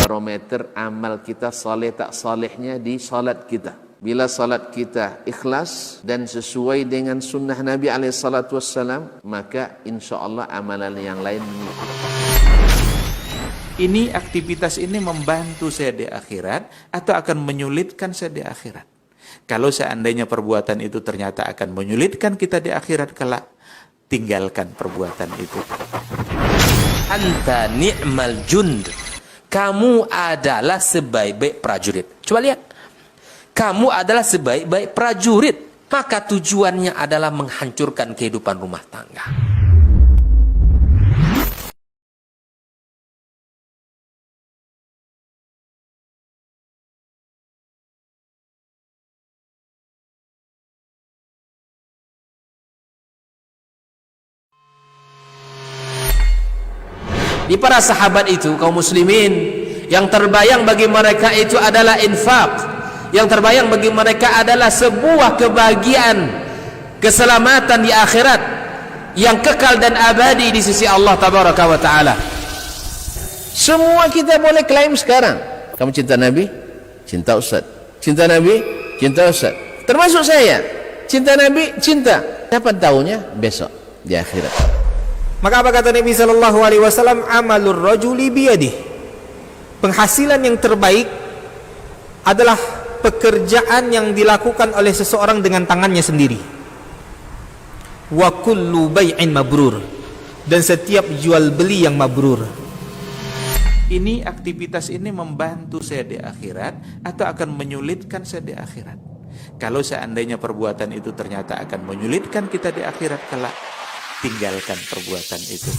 barometer amal kita saleh tak salehnya di salat kita. Bila salat kita ikhlas dan sesuai dengan sunnah Nabi SAW, maka insya Allah amalan yang lain mengikuti. Ini aktivitas ini membantu saya di akhirat atau akan menyulitkan saya di akhirat? Kalau seandainya perbuatan itu ternyata akan menyulitkan kita di akhirat kelak, tinggalkan perbuatan itu. Anta ni'mal jund. Kamu adalah sebaik-baik prajurit. Coba lihat. Kamu adalah sebaik-baik prajurit. Maka tujuannya adalah menghancurkan kehidupan rumah tangga. Di para sahabat itu, kaum muslimin, yang terbayang bagi mereka itu adalah infak. Yang terbayang bagi mereka adalah sebuah kebahagiaan, keselamatan di akhirat yang kekal dan abadi di sisi Allah Tabaraka wa Ta'ala. Semua kita boleh klaim sekarang. Kamu cinta Nabi? Cinta Ustaz. Cinta Nabi? Cinta Ustaz. Termasuk saya. Cinta Nabi? Cinta. Kapan tahunya? Besok di akhirat. Maka apa kata Nabi sallallahu alaihi wasallam? Amalur rajuli biyadih. Penghasilan yang terbaik adalah pekerjaan yang dilakukan oleh seseorang dengan tangannya sendiri. Wa kullu bai'in mabrur. Dan setiap jual beli yang mabrur. Ini aktivitas ini membantu saya di akhirat atau akan menyulitkan saya di akhirat? Kalau seandainya perbuatan itu ternyata akan menyulitkan kita di akhirat kelak, tinggalkan perbuatan itu.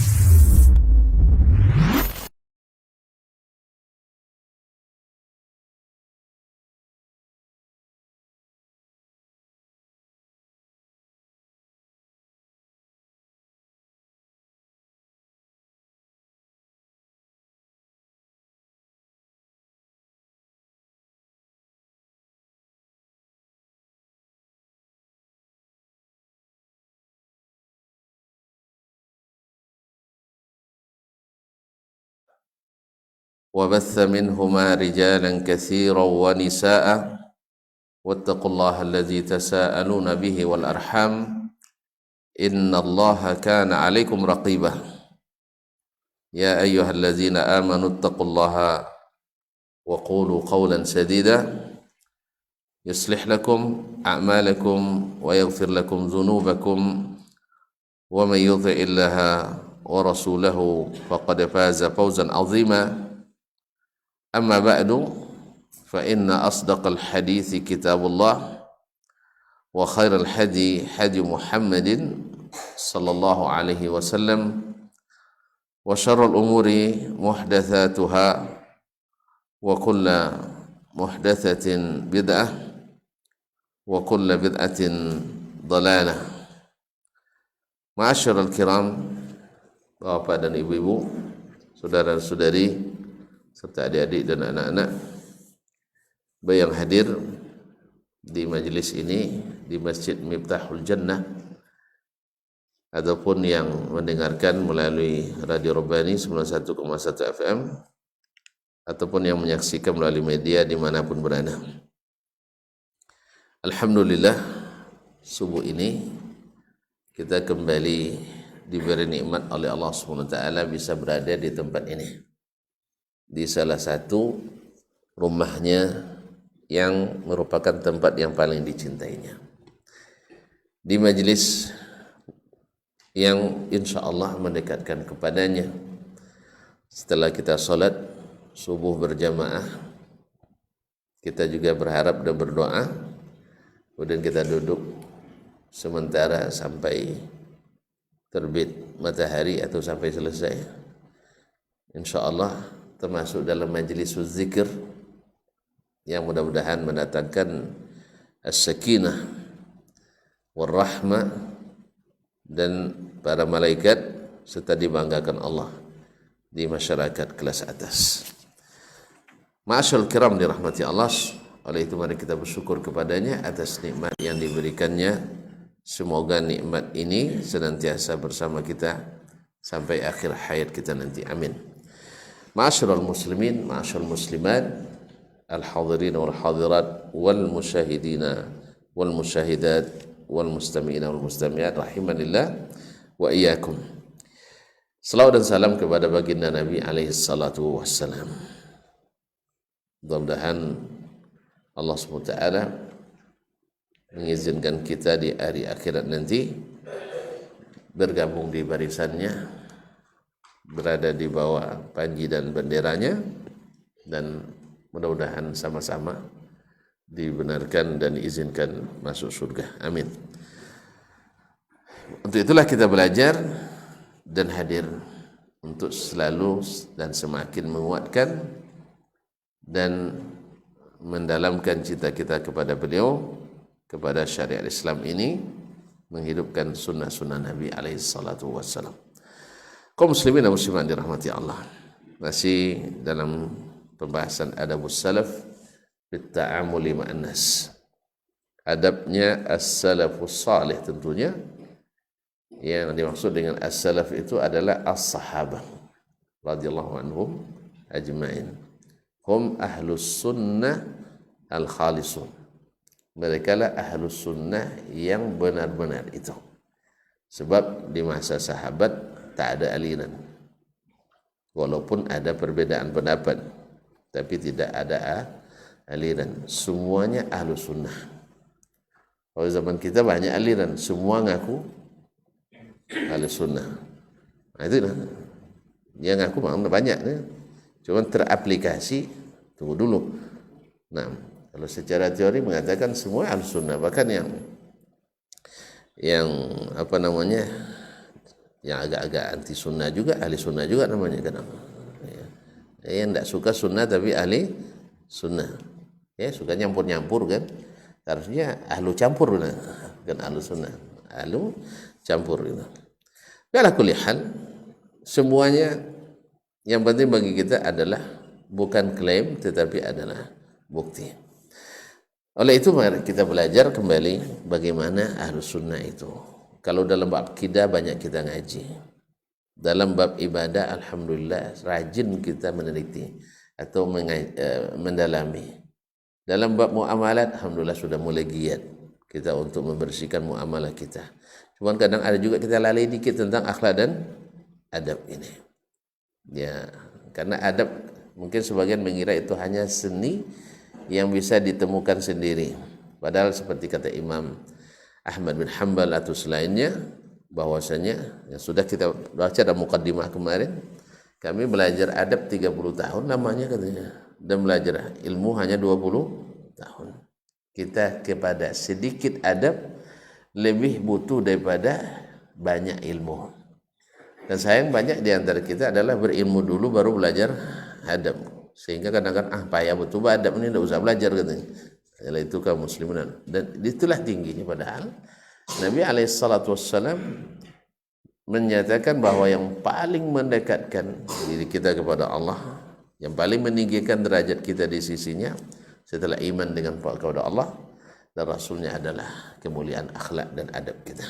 وبث منهما رجالا كثيرا ونساء واتقوا الله الذي تساءلون به والأرحام إن الله كان عليكم رقيبا يا أيها الذين آمنوا اتقوا الله وقولوا قولا سديدا يصلح لكم أعمالكم ويغفر لكم ذنوبكم ومن يطع الله ورسوله فقد فاز فوزا عظيما أما بعد فإن أصدق الحديث كتاب الله وخير الهدي هدي محمد صلى الله عليه وسلم وشر الأمور محدثاتها وكل محدثة بدعة وكل بدعة ضلالة. Ma'asyiral kiram, Bapak dan Ibu-ibu, saudara-saudari serta adik-adik dan anak-anak yang hadir di majelis ini di Masjid Miftahul Jannah ataupun yang mendengarkan melalui Radio Rabbani 91,1 FM ataupun yang menyaksikan melalui media dimanapun berada. Alhamdulillah, subuh ini kita kembali diberi nikmat oleh Allah SWT bisa berada di tempat ini, di salah satu rumahnya yang merupakan tempat yang paling dicintainya, di majelis yang insya Allah mendekatkan kepadanya. Setelah kita sholat subuh berjamaah, kita juga berharap dan berdoa, kemudian kita duduk sementara sampai terbit matahari atau sampai selesai, insya Allah termasuk dalam majelis zikir yang mudah-mudahan mendatangkan as-sakinah war-rahmah dan para malaikat serta dibanggakan Allah di masyarakat kelas atas. Ma'asyarul kiram dirahmati Allah, oleh itu mari kita bersyukur kepadanya atas nikmat yang diberikannya. Semoga nikmat ini senantiasa bersama kita sampai akhir hayat kita nanti. Amin. Ma'asyiral muslimin, ma'asyiral muslimat, al-hadirin wal hadirat wal musyahidina wal musyahidat wal mustami'ina wal mustami'at rahimanillah wa iyyakum. Salawat dan salam kepada baginda Nabi alaihi salatu wassalam. Mudah-mudahan Allah SWT mengizinkan kita di hari akhirat nanti bergabung di barisannya, berada di bawah panji dan benderanya, dan mudah-mudahan sama-sama dibenarkan dan diizinkan masuk surga. Amin. Untuk itulah kita belajar dan hadir untuk selalu dan semakin menguatkan dan mendalamkan cita kita kepada beliau, kepada syariat Islam ini, menghidupkan sunnah-sunnah Nabi alaihi salatu wassalam. Kaum muslimin dan muslimat dirahmati Allah, masih dalam pembahasan adabus salaf fit ta'amuli ma'an nas. Adabnya as-salafus salih tentunya. Yang dimaksud dengan as-salaf itu adalah as-sahabah radhiyallahu anhum ajma'in. Hum ahlus sunnah al-khalisun. Mereka lah ahlus sunnah yang benar-benar itu. Sebab di masa sahabat tak ada aliran. Walaupun ada perbedaan pendapat, tapi tidak ada aliran. Semuanya ahlus sunnah. Kalau zaman kita banyak aliran, semua ngaku ahli sunnah. Nah, itu lah. Yang aku banyak nih. Cuma teraplikasi, tunggu dulu. Nah, kalau secara teori mengatakan semua ahli sunnah, bahkan yang apa namanya, yang agak-agak anti sunnah juga ahli sunnah juga namanya kan. Ya. Yang tidak suka sunnah tapi ahli sunnah. Ya, suka nyampur-nyampur kan. Harusnya ahlu campur kan, ahlu sunnah. Ahlu campur gitu. Ala kulli hal, semuanya yang penting bagi kita adalah bukan klaim tetapi adalah bukti. Oleh itu mari kita belajar kembali bagaimana ahlus sunnah itu. Kalau dalam bab akidah banyak kita ngaji. Dalam bab ibadah alhamdulillah rajin kita meneliti atau mendalami. Dalam bab muamalat alhamdulillah sudah mulai giat kita untuk membersihkan muamalah kita. Cuman kadang ada juga kita lalai dikit tentang akhlak dan adab ini. Ya, karena adab mungkin sebagian mengira itu hanya seni yang bisa ditemukan sendiri. Padahal seperti kata Imam Ahmad bin Hanbal atau selainnya, bahwasanya yang sudah kita baca dalam muqaddimah kemarin, kami belajar adab 30 tahun namanya katanya, dan belajar ilmu hanya 20 tahun. Kita kepada sedikit adab lebih butuh daripada banyak ilmu. Dan sayang banyak di antara kita adalah berilmu dulu baru belajar adab. Sehingga kadang-kadang payah betul adab ini tidak usah belajar katanya. Yalah itu kaum muslimin. Dan itulah tingginya, padahal Nabi alaihissalam menyatakan bahwa yang paling mendekatkan diri kita kepada Allah, yang paling meninggikan derajat kita di sisinya setelah iman dengan kepada Allah dan Rasulnya adalah kemuliaan akhlak dan adab kita.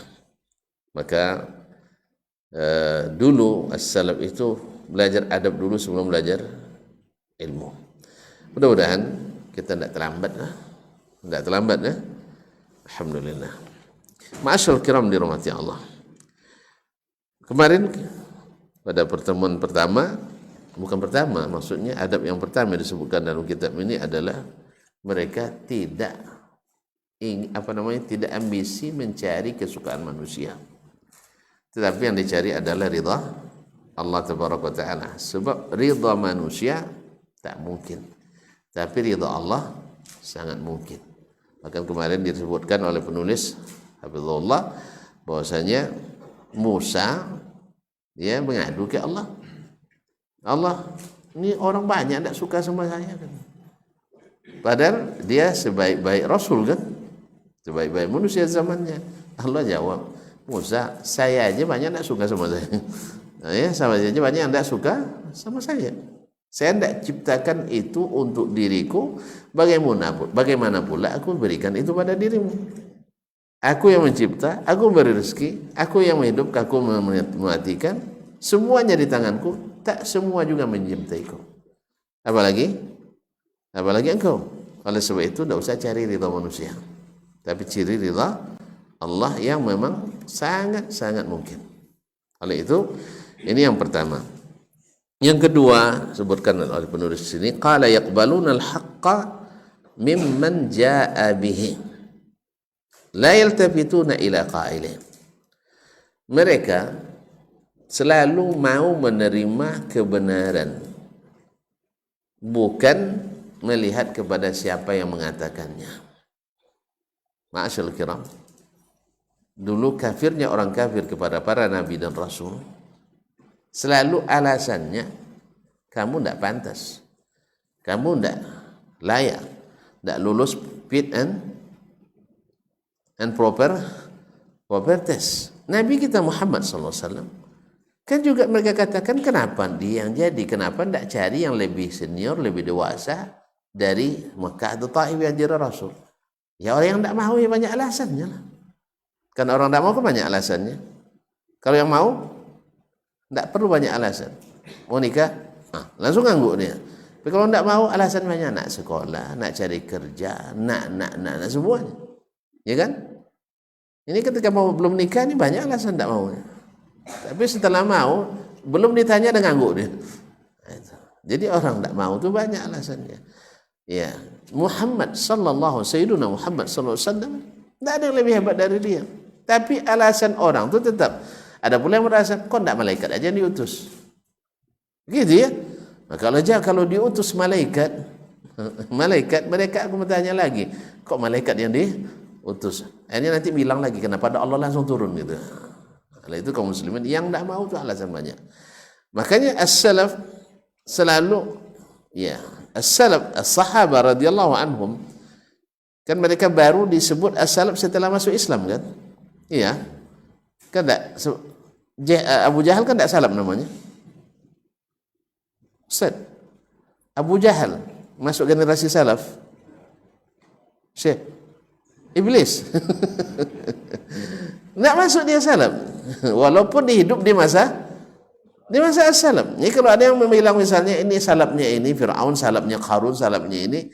Maka dulu as-salaf itu belajar adab dulu sebelum belajar ilmu. Mudah-mudahan kita tidak terlambat lah. Tidak terlambat ya. Alhamdulillah. Ma'asyarul kiram dirahmati Allah. Kemarin pada pertemuan pertama, bukan pertama, maksudnya adab yang pertama yang disebutkan dalam kitab ini adalah mereka tidak tidak ambisi mencari kesukaan manusia, tetapi yang dicari adalah ridha Allah tabaraka ta'ala. Sebab ridha manusia tak mungkin, tapi ridha Allah sangat mungkin. Bahkan kemarin disebutkan oleh penulis Hafizullah bahwasanya Musa dia mengadu ke Allah. Allah, ini orang banyak tidak suka sama saya kan. Padahal dia sebaik-baik Rasul kan, sebaik-baik manusia zamannya. Allah jawab, Musa, saya aja banyak tidak suka sama saya. Nah, ya, sama saja banyak yang tidak suka sama saya. Saya tidak ciptakan itu untuk diriku. Bagaimana pula aku berikan itu pada dirimu. Aku yang mencipta, aku memberi rezeki, aku yang menghidupkan, aku mematikan. Semuanya di tanganku. tak semua juga mencintaiku. Apalagi engkau. Oleh sebab itu tidak usah cari ridha manusia, tapi cari ridha Allah yang memang sangat mungkin. Oleh itu, ini yang pertama. Yang kedua, sebutkan oleh penulis sini, qala yaqbaluna al-haqqa mimman jaa bihi la yaltafituna ila qailih. Mereka selalu mau menerima kebenaran, bukan melihat kepada siapa yang mengatakannya. Ma'asyal kiram, dulu kafirnya orang kafir kepada para nabi dan rasul, selalu alasannya, kamu tidak pantas, kamu tidak layak, tidak lulus fit and proper test. Nabi kita Muhammad SAW kan juga mereka katakan, kenapa dia yang jadi, kenapa tidak cari yang lebih senior, lebih dewasa dari Mekah atau Taif yang jadi rasul. Ya orang yang tidak mau ya banyak alasannya lah. Kan orang tidak mau kan banyak alasannya. Kalau yang mau tidak perlu banyak alasan. Mau nikah, langsung ngangguk dia. Tapi kalau tidak mau, alasan banyak, nak sekolah, nak cari kerja, nak semuanya. Ya kan? Ini ketika mau belum nikah ini banyak alasan tidak mau. Tapi setelah mau, belum ditanya dan ngangguk dia. Jadi orang tidak mau itu banyak alasannya. Ya, Muhammad sallallahu Sayyiduna Muhammad sallallahu alaihi wasallam tidak ada yang lebih hebat dari dia. Tapi alasan orang itu tetap. Ada pula yang merasa, kok tidak malaikat aja yang diutus? Gitu ya. Nah, kalau diutus malaikat, mereka aku bertanya lagi, kok malaikat yang diutus? Akhirnya nanti bilang lagi, kenapa ada Allah langsung turun gitu. Oleh itu kaum muslimin yang tidak mau itu alasan banyak. Makanya as-salaf selalu, ya, as-salaf, as-sahaba radhiyallahu anhum, kan mereka baru disebut as-salaf setelah masuk Islam kan? Iya. Kan Abu Jahal kan tidak salaf namanya. Ustaz, Abu Jahal masuk generasi salaf. Syekh Iblis tidak masuk dia salaf, walaupun dihidup di masa as-salaf. Ini kalau ada yang bilang misalnya ini salafnya ini Fir'aun, salafnya Qarun, salafnya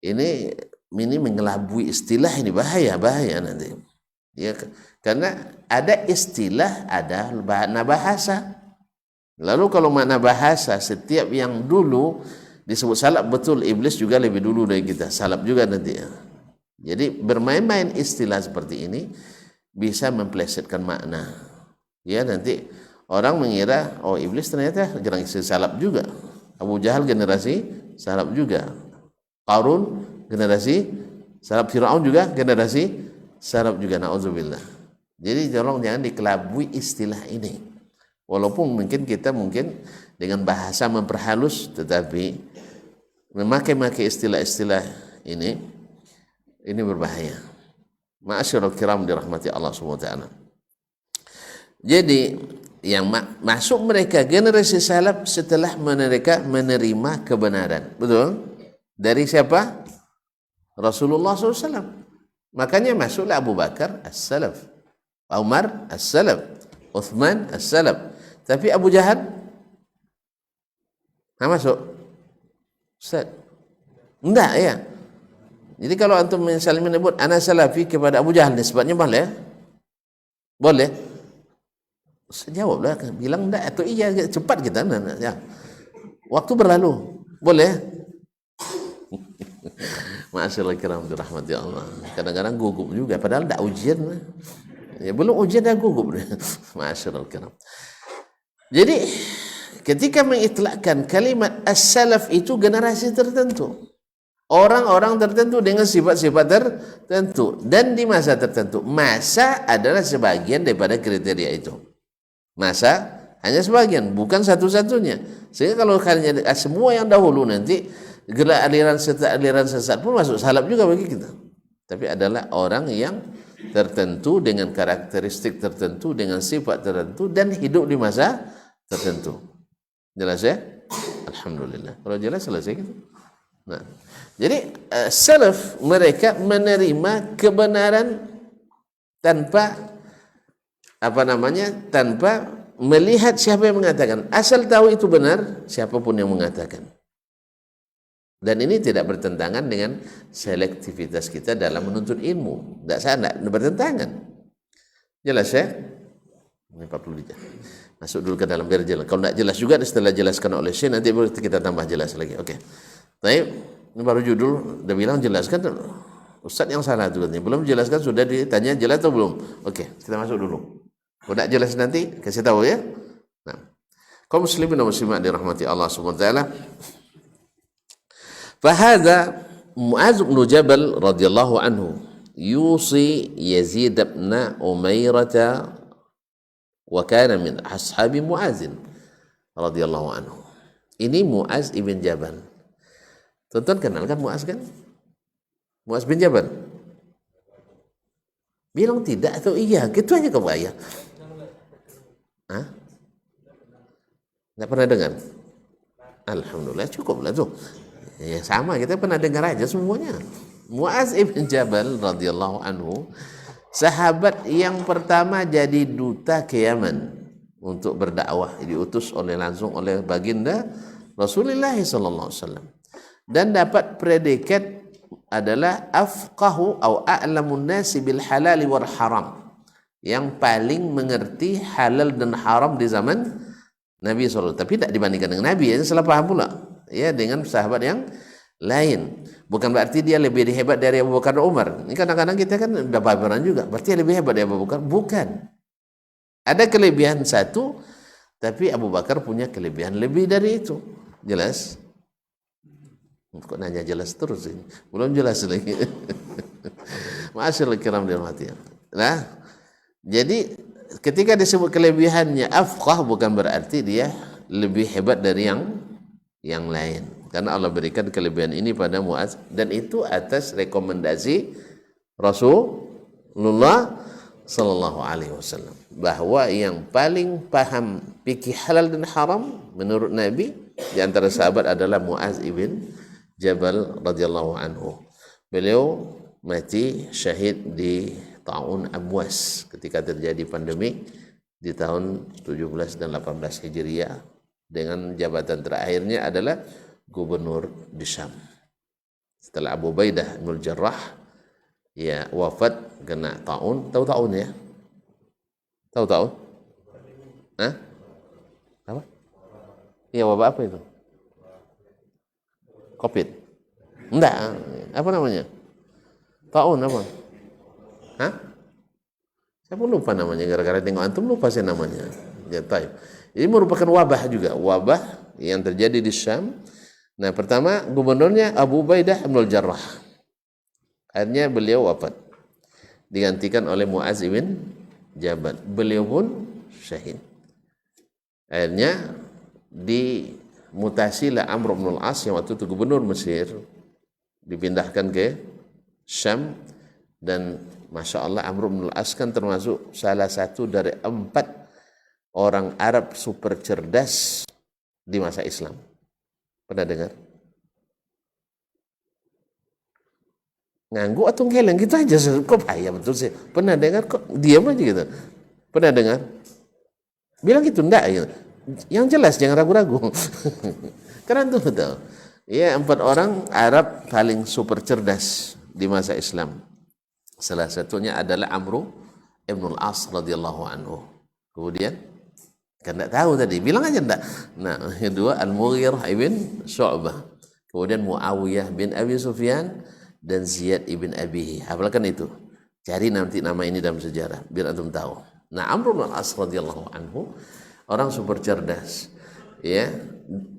ini mengelabui istilah, ini bahaya nanti. Ya, karena ada istilah, ada makna bahasa. Lalu kalau makna bahasa, setiap yang dulu disebut salaf, betul Iblis juga lebih dulu dari kita, salaf juga nanti. Jadi bermain-main istilah seperti ini bisa memplesetkan makna. Ya, nanti orang mengira, oh Iblis ternyata generasi salaf juga, Abu Jahal generasi salaf juga, Qarun generasi salaf, Fir'aun juga generasi salaf juga, na'udzubillah. Jadi tolong jangan dikelabui istilah ini. Walaupun kita dengan bahasa memperhalus, tetapi memakai istilah-istilah ini berbahaya. Ma'asyiral kiram dirahmati Allah Subhanahu wa taala. Jadi yang masuk mereka generasi salaf setelah mereka menerima kebenaran. Betul? Dari siapa? Rasulullah SAW. Makanya masuklah Abu Bakar as-salaf, Umar as-salaf, Uthman as-salaf. Tapi Abu Jahal masuk? Ustaz? Enggak ya. Jadi kalau antum misalnya menyebut ana salafi kepada Abu Jahal, nisbatnya boleh? Boleh? Saya jawablah, bilang enggak atau iya, cepat kita. Ya. Waktu berlalu. Boleh? Ma'asyiral kiram dirahmati Allah. Kadang-kadang gugup juga, padahal enggak ujian. Ya, belum ujian dah gugup. Ma'asyiral kiram. Jadi ketika mengitlakkan kalimat as-salaf itu generasi tertentu, orang-orang tertentu dengan sifat-sifat tertentu dan di masa tertentu. Masa adalah sebagian daripada kriteria itu. Masa hanya sebagian, bukan satu-satunya. Sehingga kalau kalian semua yang dahulu nanti gelar aliran sesat pun masuk salaf juga bagi kita. Tapi adalah orang yang tertentu dengan karakteristik tertentu, dengan sifat tertentu dan hidup di masa tertentu. Jelas ya? Alhamdulillah. Kalau jelas selesai gitu. Nah, jadi salaf mereka menerima kebenaran tanpa tanpa melihat siapa yang mengatakan. Asal tahu itu benar, siapapun yang mengatakan. Dan ini tidak bertentangan dengan selektivitas kita dalam menuntut ilmu. Tidak salah, tidak bertentangan. Jelas ya? Ini 40 dijah. Masuk dulu ke dalam biar jelas. Kalau tidak jelas juga setelah jelaskan oleh Syekh, nanti kita tambah jelas lagi. Oke. Baik, ini baru judul. Udah bilang jelaskan. Ustaz yang salah itu katanya. Belum jelaskan, sudah ditanya jelas atau belum? Oke, kita masuk dulu. Kalau tidak jelas nanti kasih tahu ya. Nah, kaum muslimin dan muslimat dirahmati Allah Subhanahu wa taala. Fahadha Mu'adz bin Jabal radhiyallahu anhu yusi Yazid bin Umairah wa kana min ashabi Mu'adz radhiyallahu anhu. Ini Mu'adz ibn Jabal. Tonton kenal kan Mu'adz kan? Mu'adz bin Jabal. Bilang tidak atau iya, gitu aja kau ayah. Hah? Tidak pernah dengar? Alhamdulillah cukuplah tuh. Ya sama, kita pernah dengar aja semuanya. Mu'adz ibn Jabal radhiyallahu anhu, sahabat yang pertama jadi duta ke Yaman untuk berdakwah, diutus langsung oleh baginda Rasulullah sallallahu alaihi wasallam, dan dapat predikat adalah afqahu atau a'lamun nasi bil halal wal haram, yang paling mengerti halal dan haram di zaman Nabi SAW. Tapi tak dibandingkan dengan Nabi, ya, salah paham pula ya dengan sahabat yang lain. Bukan berarti dia lebih hebat dari Abu Bakar dan Umar. Ini kadang-kadang kita kan udah baperan juga, berarti dia lebih hebat dari Abu Bakar. Bukan, ada kelebihan satu, tapi Abu Bakar punya kelebihan lebih dari itu. Jelas? Kok nanya jelas terus ini? Belum jelas lagi. Ma'asyiral kiram dirahmati. Nah, jadi ketika disebut kelebihannya afqah, bukan berarti dia lebih hebat dari yang lain, karena Allah berikan kelebihan ini pada Mu'adz, dan itu atas rekomendasi Rasulullah sallallahu alaihi wasallam, bahwa yang paling paham fikih halal dan haram menurut Nabi di antara sahabat adalah Mu'adz ibn Jabal radhiyallahu anhu. Beliau mati syahid di Ta'un Amwas ketika terjadi pandemi di tahun 17 dan 18 Hijriah, dengan jabatan terakhirnya adalah gubernur di Syam. Setelah Abu Ubaidah bin Jarrah ya wafat kena taun. Tahu taun ya? Tahu taun? Hah? Apa? Iya, wabah apa itu? Covid? Enggak. Apa namanya? Taun apa? Hah? Saya pun lupa namanya, gara-gara tengok antum lupa saya namanya. Ya, taib. Ini merupakan wabah juga, wabah yang terjadi di Syam. Nah, pertama gubernurnya Abu Ubaidah bin Jarrah. Akhirnya beliau wafat, digantikan oleh Mu'adz bin Jabal. Beliau pun syahid. Akhirnya dimutasilah Amr bin al-As yang waktu itu gubernur Mesir, dipindahkan ke Syam. Dan Masya Allah, Amr bin al-As kan termasuk salah satu dari 4 orang Arab super cerdas di masa Islam. Pernah dengar? Nganggu atau ngeleng gitu aja, kok bahaya betul sih. Pernah dengar kok diam aja gitu. Pernah dengar? Bilang gitu enggak ya. Yang jelas jangan ragu-ragu. Karena itu betul. Ya, 4 orang Arab paling super cerdas di masa Islam. Salah satunya adalah Amr ibn al-As radhiyallahu anhu. Kemudian kan tidak tahu tadi, bilang aja enggak. Nah, kedua Al-Mughirah ibn Syu'bah, kemudian Muawiyah bin Abi Sufyan, dan Ziyad ibn Abi. Hafalkan itu, cari nanti nama ini dalam sejarah biar antum tahu. Nah, Amr bin al-As radhiyallahu anhu orang super cerdas ya.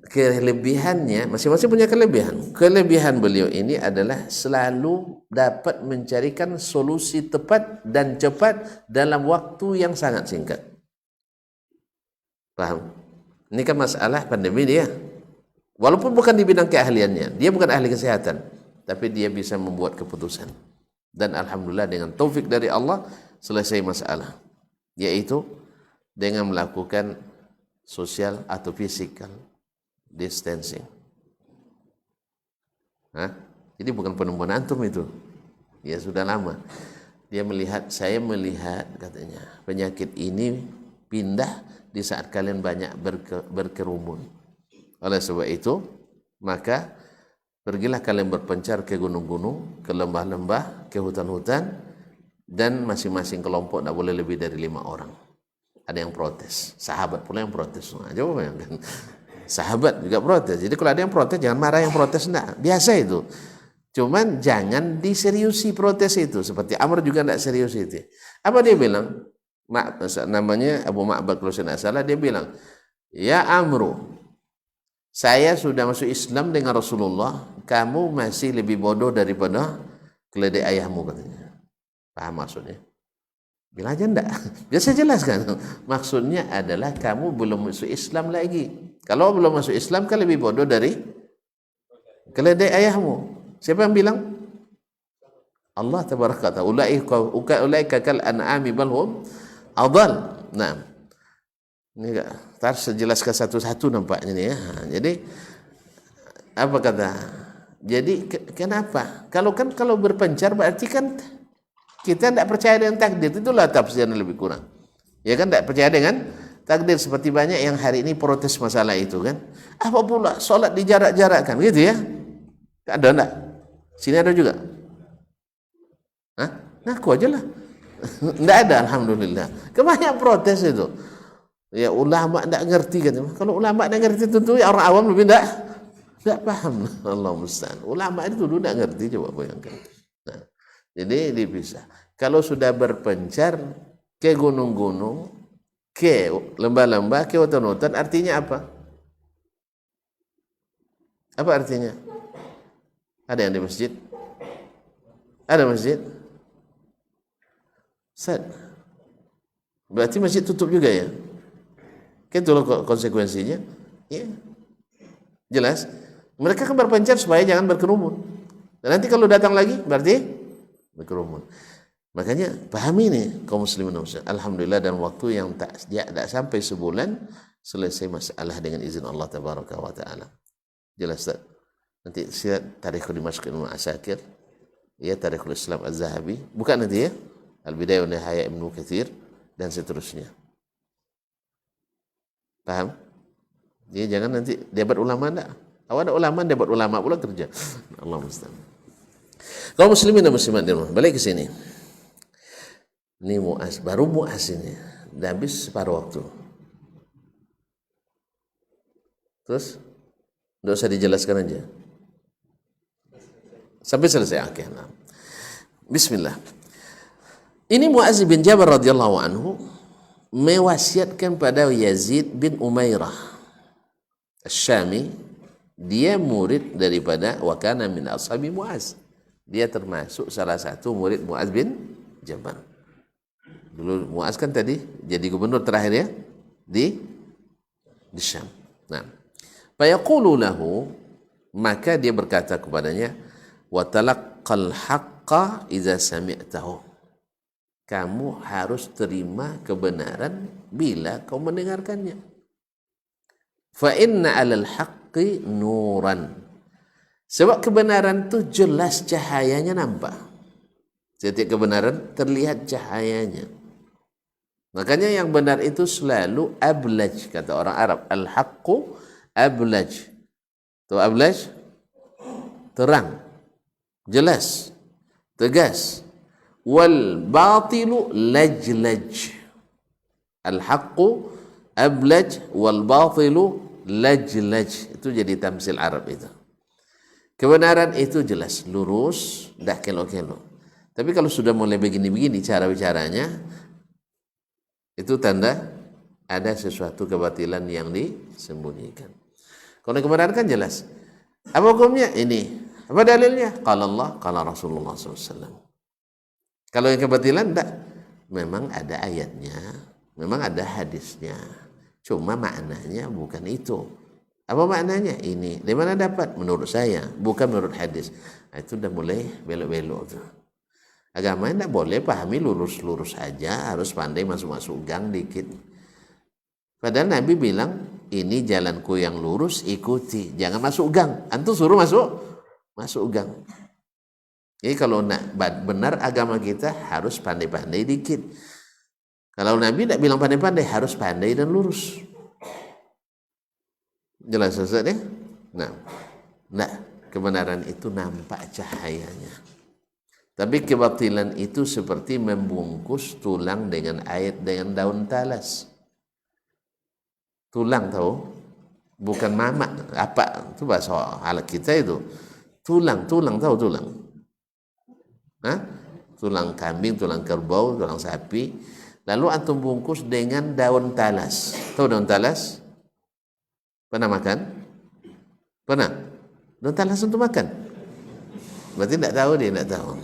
Kelebihannya, masing-masing punya kelebihan. Kelebihan beliau ini adalah selalu dapat mencarikan solusi tepat dan cepat dalam waktu yang sangat singkat. Paham? Ini kan masalah pandemi dia. Walaupun bukan di bidang keahliannya, dia bukan ahli kesehatan, tapi dia bisa membuat keputusan. Dan alhamdulillah dengan taufik dari Allah selesai masalah, yaitu dengan melakukan social atau physical distancing. Jadi bukan penemuan antum itu, ya sudah lama. Dia melihat, saya melihat katanya penyakit ini pindah di saat kalian banyak berkerumun. Oleh sebab itu, maka pergilah kalian berpencar ke gunung-gunung, ke lembah-lembah, ke hutan-hutan, dan masing-masing kelompok tidak boleh lebih dari 5 orang. Ada yang protes, sahabat pula yang protes. Nah, coba bayangkan, sahabat juga protes. Jadi kalau ada yang protes, jangan marah yang protes, enggak. Biasa itu. Cuman jangan diseriusi protes itu. Seperti Amr juga tidak serius itu. Apa dia bilang? Namanya Abu Ma'bad kalau saya tidak salah, dia bilang, ya Amru, saya sudah masuk Islam dengan Rasulullah, kamu masih lebih bodoh daripada keledai ayahmu, katanya. Paham maksudnya? Bilang aja enggak. Biasa jelaskan. Maksudnya adalah kamu belum masuk Islam lagi. Kalau belum masuk Islam kan lebih bodoh dari keledai ayahmu. Siapa yang bilang? Allah tabaraka ta'ala. Ulaika kal an'ami bal hum adall. Nah. Ini harus jelaskan satu-satu nampaknya nih ya. Jadi apa kata? Jadi kenapa? Kalau berpencar berarti kan kita tidak percaya dengan takdir. Itulah tafsirnya lebih kurang. Ya kan, tidak percaya dengan takdir. Seperti banyak yang hari ini protes masalah itu kan. Apa pula sholat dijarak-jarakkan gitu ya? Ada enggak? Sini ada juga? Hah? Ngaku aja lah. Tidak ada, alhamdulillah. Kebanyakan protes itu. Ya ulama tidak ngerti kan. Kalau ulama tidak ngerti tentu ya orang awam lebih tidak paham. Allah musta'an. Ulama itu dulu tidak ngerti, coba bayangkan. Nah, jadi dipisah. Kalau sudah berpencar ke gunung-gunung, ke lembah-lembah, ke hutan-hutan, artinya apa? Apa artinya? Ada yang di masjid? Ada masjid? Ustaz, berarti masjid tutup juga ya? Itulah konsekuensinya. Ya. Jelas? Mereka kan berpencar supaya jangan berkerumun. Dan nanti kalau datang lagi berarti berkerumun. Makanya pahami nih kaum muslimin. Alhamdulillah dalam waktu yang tak sampai sebulan selesai masalah dengan izin Allah tabaraka wa taala. Jelas tak? Nanti saya Tarikhul Dimashq Ibnu Asakir, ya Tarikhul Islam Az-Zahabi, bukan nanti ya, Al-Bidayah wa Nihayah Ibnu Katsir dan seterusnya. Paham? Jadi jangan nanti debat ulama enggak. Kalau ada ulama debat ulama pula kerja. Allah musta'an. Kaum muslimin dan muslimat di rumah, balik ke sini. Ini Mu'az, baru Mu'az ini. Dah habis separuh waktu. Terus enggak usah dijelaskan aja. Sampai selesai. Oke, nah. Bismillah. Ini Mu'az bin Jabal radhiyallahu anhu mewasiatkan pada Yazid bin Umairah Asy-Syami, dia murid daripada wa kana min ashabi Mu'az. Dia termasuk salah satu murid Mu'az bin Jabal. Dulu Mu'az kan tadi jadi gubernur terakhir ya di Syam. Nah, fayaqulu lahu, maka dia berkata kepadanya, wa talaqqal haqqa idza sami'tahu. Kamu harus terima kebenaran bila kau mendengarkannya. Fa inna 'alal haqqi nuran. Sebab kebenaran itu jelas cahayanya nampak. Setiap kebenaran terlihat cahayanya. Makanya yang benar itu selalu ablaj, kata orang Arab. Al-haqqu ablaj. Tahu ablaj? Terang, jelas, tegas. Wal batilu lajlaj. Al-haqqu ablaj wal batilu lajlaj. Itu jadi tamsil Arab itu. Kebenaran itu jelas, lurus, tidak kelo-kelo. Tapi kalau sudah mulai begini-begini cara bicaranya, itu tanda ada sesuatu kebatilan yang disembunyikan. Kalau kebenaran kan jelas. Apa hukumnya? Ini. Apa dalilnya? Qala Allah, qala Rasulullah SAW. Kalau yang kebatilan tidak. Memang ada ayatnya, memang ada hadisnya. Cuma maknanya bukan itu. Apa maknanya? Ini. Di mana dapat? Menurut saya, bukan menurut hadis. Nah, itu udah mulai belok-belok tuh. Agama tidak boleh pahami lurus-lurus aja, harus pandai masuk-masuk gang dikit. Padahal Nabi bilang, ini jalanku yang lurus, ikuti. Jangan masuk gang. Antum suruh masuk gang. Jadi kalau nak benar agama kita harus pandai-pandai dikit. Kalau Nabi tidak bilang pandai-pandai, harus pandai dan lurus. Jelas Ustaz ya? Nah, kebenaran itu nampak cahayanya. Tapi kebatilan itu seperti membungkus tulang dengan air dengan daun talas. Tulang tahu? Bukan mamak, apa? Itu bahasa alat kita itu. Tulang tahu tulang? Hah? Tulang kambing, tulang kerbau, tulang sapi. Lalu antum bungkus dengan daun talas. Tahu daun talas? Pernah makan? Pernah? Daun talas untuk makan? Berarti tidak tahu dia, tidak tahu.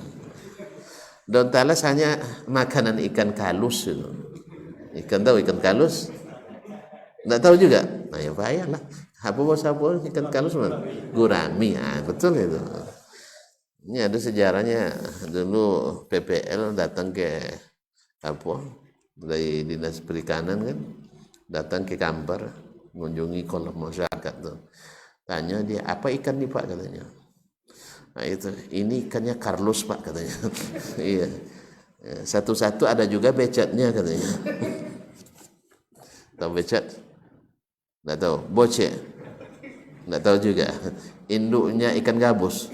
Daun talas hanya makanan ikan kalus itu. Ikan tahu ikan kalus? Tidak tahu juga? Nah ya payahlah. Apa ikan kalus? Gurami. Betul itu. Ini ada sejarahnya. Dulu PPL datang ke dari dinas perikanan kan, datang ke Kampar, mengunjungi kolam masyarakat tuh. Tanya dia, apa ikan nih Pak katanya. Nah itu, ini ikannya Carlos Pak katanya. Iya. Satu-satu ada juga becatnya katanya. Tahu becat? Nggak tahu. Boce? Nggak tahu juga. Induknya ikan gabus?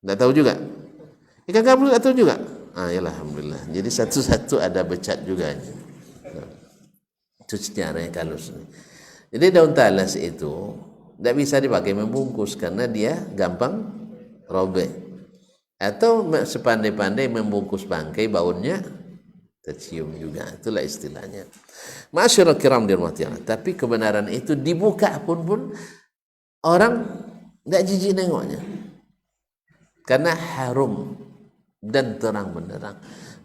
Nggak tahu juga. Ikan gabus nggak tahu juga. Ya alhamdulillah. Jadi satu-satu ada becat juga. Itu sejarahnya kalus. Jadi daun talas itu tidak bisa dipakai membungkus karena dia gampang robek. Atau sepandai-pandai membungkus bangkai, baunya tercium juga. Itulah istilahnya. Masyaallah kiram dirahmati Allah. Tapi kebenaran itu dibuka pun orang tidak jijik nengoknya. Karena harum dan terang benderang.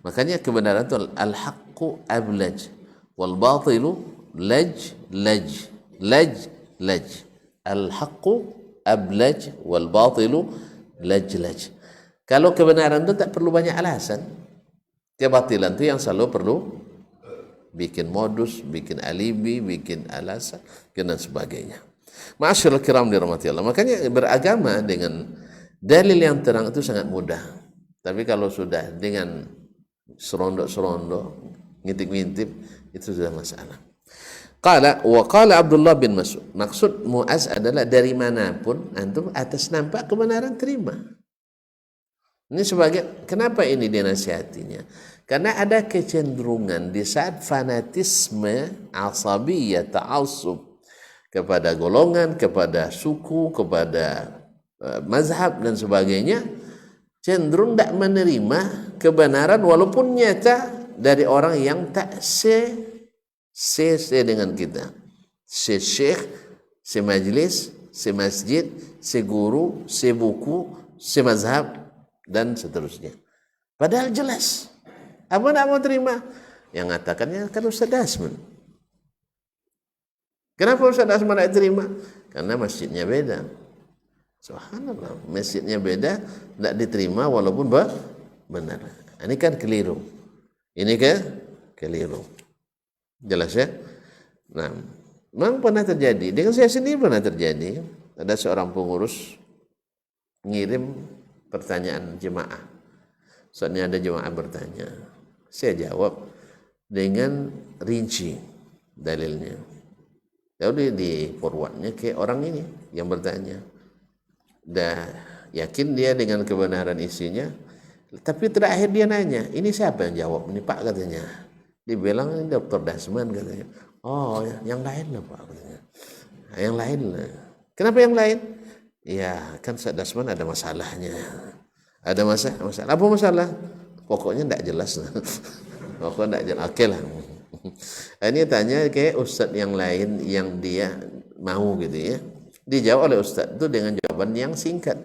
Makanya kebenaran itu al-haqqu ablaj wal batilu laj. Al-haqqu ablaj wal batilu laj. Kalau kebenaran itu tak perlu banyak alasan. Kebatilan itu yang selalu perlu bikin modus, bikin alibi, bikin alasan dan sebagainya. Ma'asyiral kiram dirahmati Allah. Makanya beragama dengan dalil yang terang itu sangat mudah. Tapi kalau sudah dengan serondok-serondok, ngintip-ngintip, itu sudah masalah. Qala Abdullah bin Mas'ud. Maksud Mu'az adalah dari manapun antum atas nampak kebenaran terima. Ini sebagai, kenapa ini dinasihatinya? Karena ada kecenderungan di saat fanatisme, asabiyah, ta'assub kepada golongan, kepada suku, kepada mazhab dan sebagainya, cenderung tidak menerima kebenaran walaupun nyata dari orang yang tak se dengan kita. Se syekh, se majlis, se masjid, se guru, se buku, se mazhab dan seterusnya. Padahal jelas. Apa tidak mau terima? Yang mengatakannya kan Ustaz Dasman. Kenapa Ustaz Dasman tidak terima? Karena masjidnya beda. Subhanallah, masjidnya beda, tidak diterima walaupun benar. Ini kan keliru. Ini kan keliru. Jelas ya? Nah, memang pernah terjadi. Dengan saya sendiri pernah terjadi. Ada seorang pengurus ngirim pertanyaan jemaah. Soalnya ada jemaah bertanya. Saya jawab dengan rinci dalilnya. Lalu di forwardnya ke orang ini yang bertanya. Dah yakin dia dengan kebenaran isinya, tapi terakhir dia nanya, ini siapa yang jawab? Ini Pak katanya. Dia bilang ini Dr. Dasman katanya. Oh, yang lain lah Pak katanya. Yang lain lah. Kenapa yang lain? Ya kan Ustaz Dasman ada masalahnya. Ada masalah. Apa masalah? Pokoknya tidak jelas. Pokoknya tidak jelas. Oke lah. Ini tanya ke Ustaz yang lain yang dia mau gitu ya. Dijawab oleh Ustaz itu dengan jawaban yang singkat.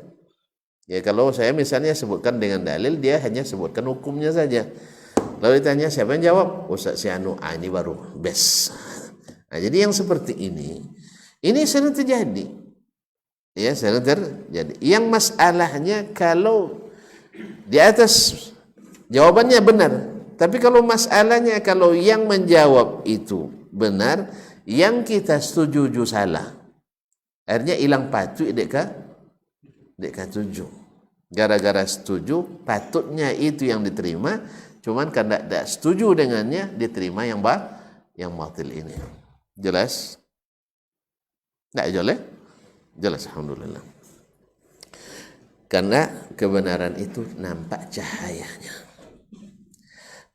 Ya kalau saya misalnya sebutkan dengan dalil, dia hanya sebutkan hukumnya saja. Lalu ditanya siapa yang jawab? Ustaz Sianu. Ini baru best. Nah, jadi yang seperti ini sering terjadi. Ya, sering terjadi. Yang masalahnya kalau di atas jawabannya benar, tapi kalau masalahnya kalau yang menjawab itu benar, yang kita setuju salah. Akhirnya hilang patut deka tujuh. Gara-gara setuju, patutnya itu yang diterima, Cuman karena tidak setuju dengannya, diterima yang batil ini. Jelas? Tidak jelas? Jelas, alhamdulillah. Karena kebenaran itu nampak cahayanya.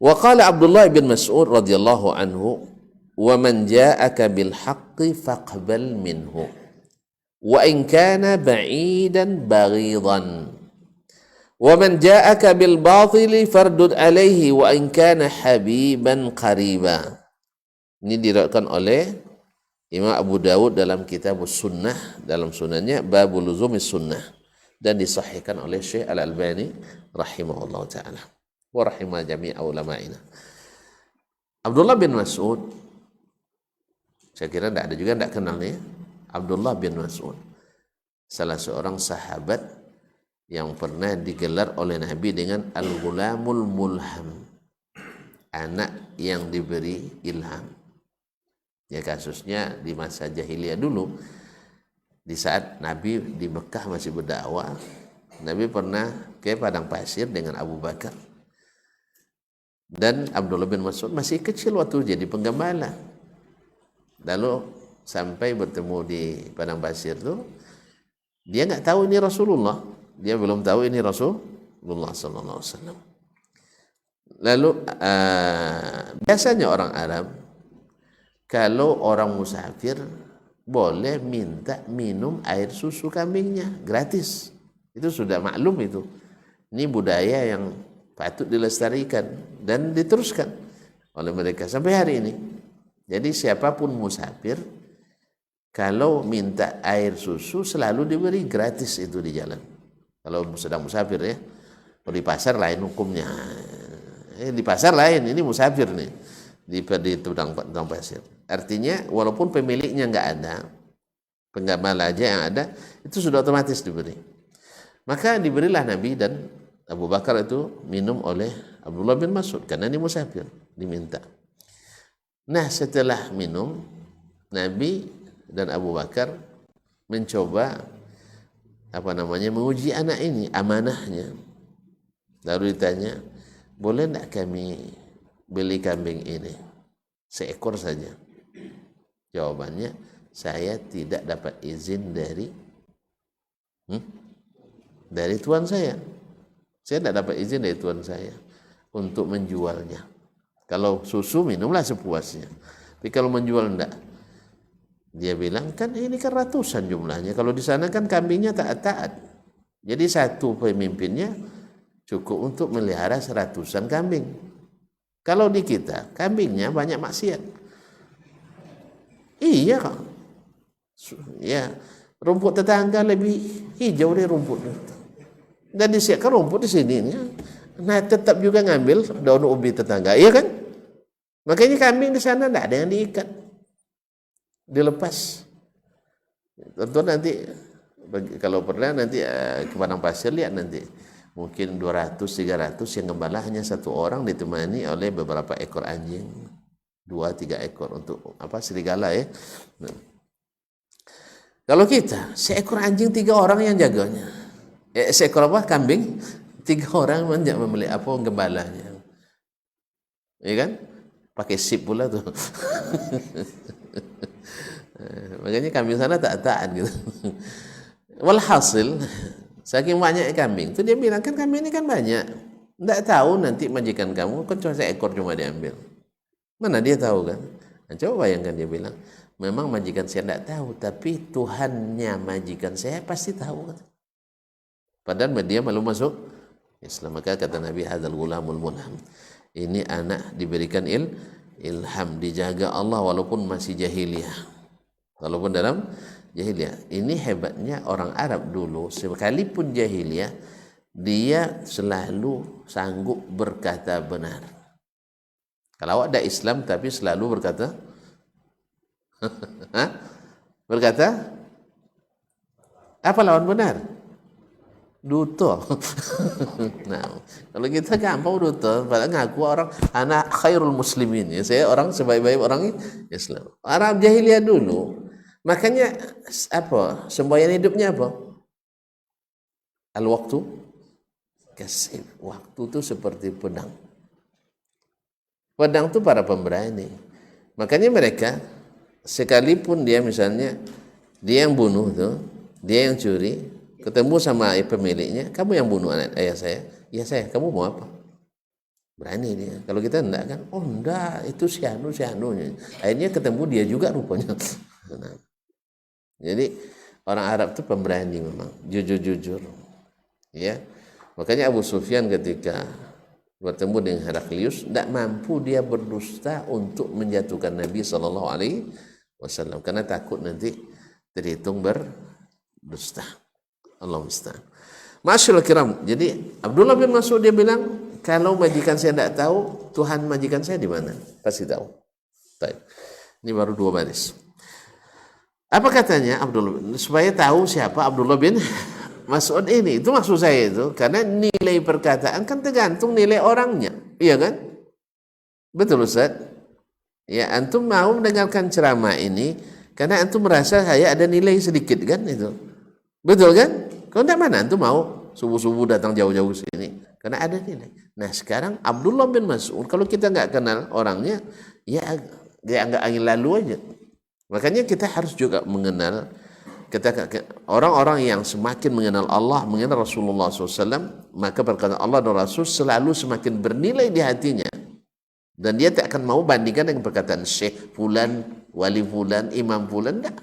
Wa qala Abdullah bin Mas'ud radhiyallahu anhu, "Wa man ja'aka bil haqqi faqbal minhu, wa in kana ba'idan baghidan. Wa man ja'aka bil batili fardud alaihi, wa in kana habiban qariba." Ini diriwayatkan oleh Imam Abu Dawud dalam kitab Sunnah, dalam sunannya Babul Luzumis Sunnah, dan disahihkan oleh Syekh Al-Albani rahimahullah ta'ala wa rahimah jami'a ulama'ina. Abdullah bin Mas'ud, saya kira tidak ada juga tidak kenal nih, Abdullah bin Mas'ud, salah seorang sahabat yang pernah digelar oleh Nabi dengan Al-Ghulamul Mulham, anak yang diberi ilham. Ya, kasusnya di masa jahiliyah dulu, di saat Nabi di Mekah masih berdakwah, Nabi pernah ke padang pasir dengan Abu Bakar, dan Abdullah bin Mas'ud masih kecil waktu jadi penggembala. Lalu sampai bertemu di padang pasir itu, dia nggak tahu ini Rasulullah, dia belum tahu ini Rasulullah sallallahu alaihi wasallam. Lalu biasanya orang Arab kalau orang musafir boleh minta minum air susu kambingnya gratis. Itu sudah maklum itu. Ini budaya yang patut dilestarikan dan diteruskan oleh mereka sampai hari ini. Jadi siapapun musafir kalau minta air susu selalu diberi gratis itu di jalan. Kalau sedang musafir ya. Kalau di pasar lain hukumnya. Di pasar lain, ini musafir nih. Di tudang pasir. Artinya walaupun pemiliknya nggak ada, penggembala aja yang ada, itu sudah otomatis diberi. Maka diberilah Nabi dan Abu Bakar itu minum oleh Abdullah bin Mas'ud karena ini musafir, diminta. Nah, setelah minum, Nabi dan Abu Bakar mencoba menguji anak ini, amanahnya. Lalu ditanya, boleh tidak kami beli kambing ini seekor saja? Jawabannya, saya tidak dapat izin dari tuan saya. Saya tidak dapat izin dari tuan saya untuk menjualnya. Kalau susu minumlah sepuasnya. Tapi kalau menjual enggak. Dia bilang, kan ini kan ratusan jumlahnya. Kalau di sana kan kambingnya taat-taat. Jadi satu pemimpinnya cukup untuk melihara 100-an kambing. Kalau di kita, kambingnya banyak maksiat. Iya kok. Ya, rumput tetangga lebih hijau dari rumput. Dan disiapkan rumput di sini. Nah, tetap juga ngambil daun ubi tetangga. Iya kan? Makanya kambing di sana tidak ada yang diikat. Dilepas. Tentu nanti, kalau pernah nanti ke padang pasir, lihat nanti. Mungkin 200-300 yang gembala hanya satu orang ditemani oleh beberapa ekor anjing. 2-3 ekor untuk serigala ya. Nah. Kalau kita seekor anjing 3 orang yang jaganya, seekor kambing 3 orang membeli gembalanya, ya kan? Pakai sip pula tuh. Makanya kambing sana tak taat gitu. Walhasil, saking banyak kambing itu dia bilang, kan kambing ini kan banyak, tidak tahu nanti majikan kamu kan cuma seekor cuma diambil. Mana dia tahu kan? Nah, coba bayangkan, dia bilang, memang majikan saya tidak tahu, tapi Tuhannya majikan saya pasti tahu. Padahal dia malu masuk Islam. Maka kata Nabi, hadzal ghulamul mulham. Ini anak diberikan ilham, dijaga Allah walaupun masih jahiliyah. Walaupun dalam jahiliyah. Ini hebatnya orang Arab dulu, sekalipun jahiliyah, dia selalu sanggup berkata benar. Kalau ada Islam tapi selalu berkata berkata apa lawan benar? Duto. Nah, kalau kita gampang duto, padahal ngaku orang anak khairul muslimin, ya, saya orang sebaik-baik orang Islam. Arab jahiliyah dulu, makanya semboyan hidupnya al-waktu kasih. Waktu itu seperti pedang. Pedang itu para pemberani. Makanya mereka sekalipun dia misalnya dia yang bunuh tuh, dia yang curi, ketemu sama pemiliknya, kamu yang bunuh anak ayah saya, ya saya, kamu mau apa? Berani dia. Kalau kita enggak kan, oh enggak, itu si anu. Akhirnya ketemu dia juga rupanya. Nah, jadi orang Arab itu pemberani memang, jujur. Ya, makanya Abu Sufyan ketika bertemu dengan Heraklius, tidak mampu dia berdusta untuk menjatuhkan Nabi SAW karena takut nanti terhitung berdusta. Allah musta'an. Masyaallah kiram. Jadi Abdullah bin Mas'ud dia bilang, kalau majikan saya tidak tahu, Tuhan majikan saya di mana? Pasti tahu. Baik. Ini baru 2 baris. Apa katanya Abdullah? Supaya tahu siapa Abdullah bin Mas'ud ini. Itu maksud saya itu. Karena nilai perkataan kan tergantung nilai orangnya. Iya kan? Betul Ustaz? Ya, antum mau mendengarkan ceramah ini karena antum merasa saya ada nilai sedikit kan itu. Betul kan? Kalau tidak mana antum mau subuh-subuh datang jauh-jauh sini karena ada nilai. Nah, sekarang Abdullah bin Mas'ud kalau kita nggak kenal orangnya, ya dia nggak angin lalu aja. Makanya kita harus juga mengenal orang-orang yang semakin mengenal Allah, mengenal Rasulullah SAW, maka perkataan Allah dan Rasul selalu semakin bernilai di hatinya. Dan dia tak akan mau bandingkan dengan perkataan Syekh Fulan, Wali Fulan, Imam Fulan, enggak.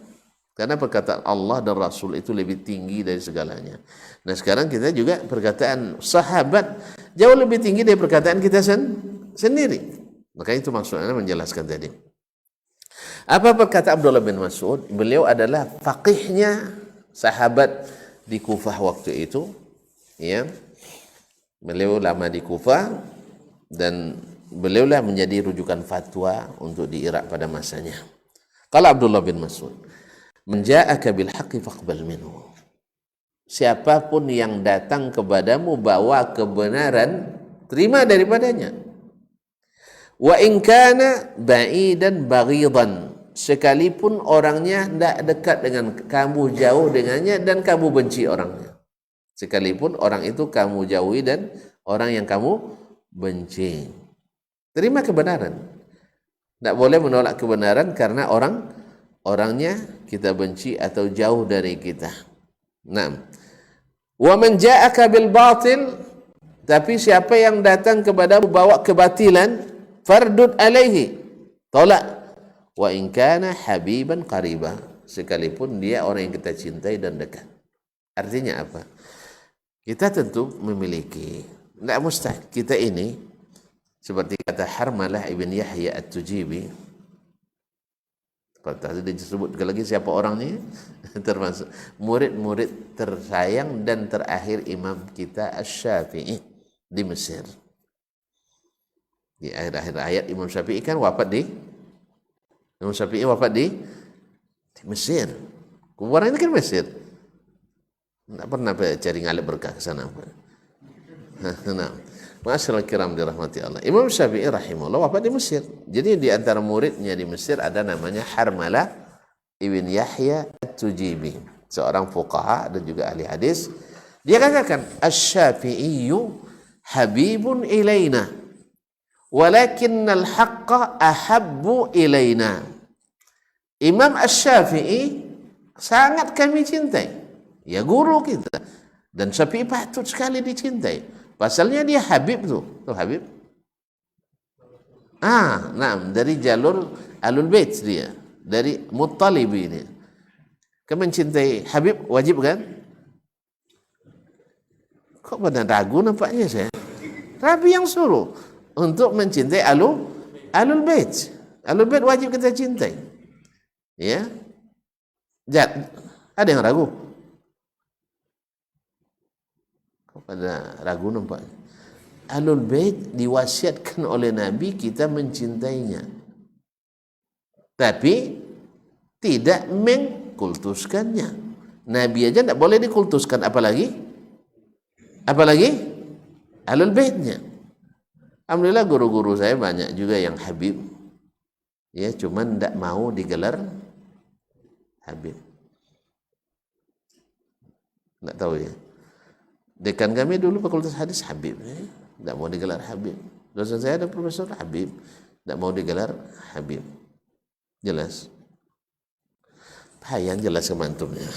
Karena perkataan Allah dan Rasul itu lebih tinggi dari segalanya. Nah sekarang kita juga perkataan sahabat jauh lebih tinggi dari perkataan kita sendiri. Makanya itu maksudnya menjelaskan tadi. Apa berkata Abdullah bin Mas'ud? Beliau adalah faqihnya sahabat di Kufah waktu itu. Ya, beliau lama di Kufah dan beliaulah menjadi rujukan fatwa untuk di Irak pada masanya. Kalau Abdullah bin Mas'ud, "Menja'aka bil haqqi faqbal minhu." Siapapun yang datang kepadamu bawa kebenaran, terima daripadanya. Wa in kana ba'idan baghidan, sekalipun orangnya tidak dekat dengan kamu, jauh dengannya dan kamu benci orangnya. Sekalipun orang itu kamu jauhi dan orang yang kamu benci. Terima kebenaran. Tidak boleh menolak kebenaran karena orangnya kita benci atau jauh dari kita. Nah, wa man ja'aka bil batil, tapi siapa yang datang kepadamu bawa kebatilan, fardud alaihi, tolak. Wa in kana habiban qariba, sekalipun dia orang yang kita cintai dan dekat. Artinya apa? Kita tentu memiliki, tidak mustahil kita ini seperti kata Harmalah ibn Yahya at-Tujibi, tadi disebut lagi siapa orangnya, termasuk murid-murid tersayang dan terakhir imam kita Asy-Syafi'i di Mesir. Di akhir-akhir ayat Imam Syafi'i kan wafat di Mesir. Kuburan ini kan Mesir. Tidak pernah cari ngalih berkah ke sana. Nah, masyaallah kiram dirahmati Allah. Imam Syafi'i rahimahullah wafat di Mesir. Jadi di antara muridnya di Mesir ada namanya Harmalah ibn Yahya at-Tujibi, seorang fuqaha dan juga ahli hadis. Dia katakan, "Asy-Syafi'iyyu habibun ilaina, walakinnal haqqa ahabbu ilaina." Imam Asy-Syafi'i sangat kami cintai, ya guru kita, dan Syafi'i patut sekali dicintai. Pasalnya dia Habib tuh Habib. Nah, dari jalur Ahlul Bait dia, dari Muttalib ini. Kamu mencintai Habib wajib kan? Kok pada ragu nampaknya saya? Rabi yang suruh untuk mencintai Ahlul Bait. Ahlul Bait wajib kita cintai. Ya. Ada yang ragu? Pada ragu nampaknya. Ahlul Bait diwasiatkan oleh Nabi kita mencintainya, tapi tidak mengkultuskannya. Nabi aja tidak boleh dikultuskan, apalagi Ahlul Baitnya. Alhamdulillah guru-guru saya banyak juga yang Habib, ya, cuman tidak mau digelar Habib. Tidak tahu ya. Dekan kami dulu fakultas hadis Habib, tidak mau digelar Habib. Dosen saya ada profesor Habib, tidak mau digelar Habib. Jelas? Payah jelas kemantumnya.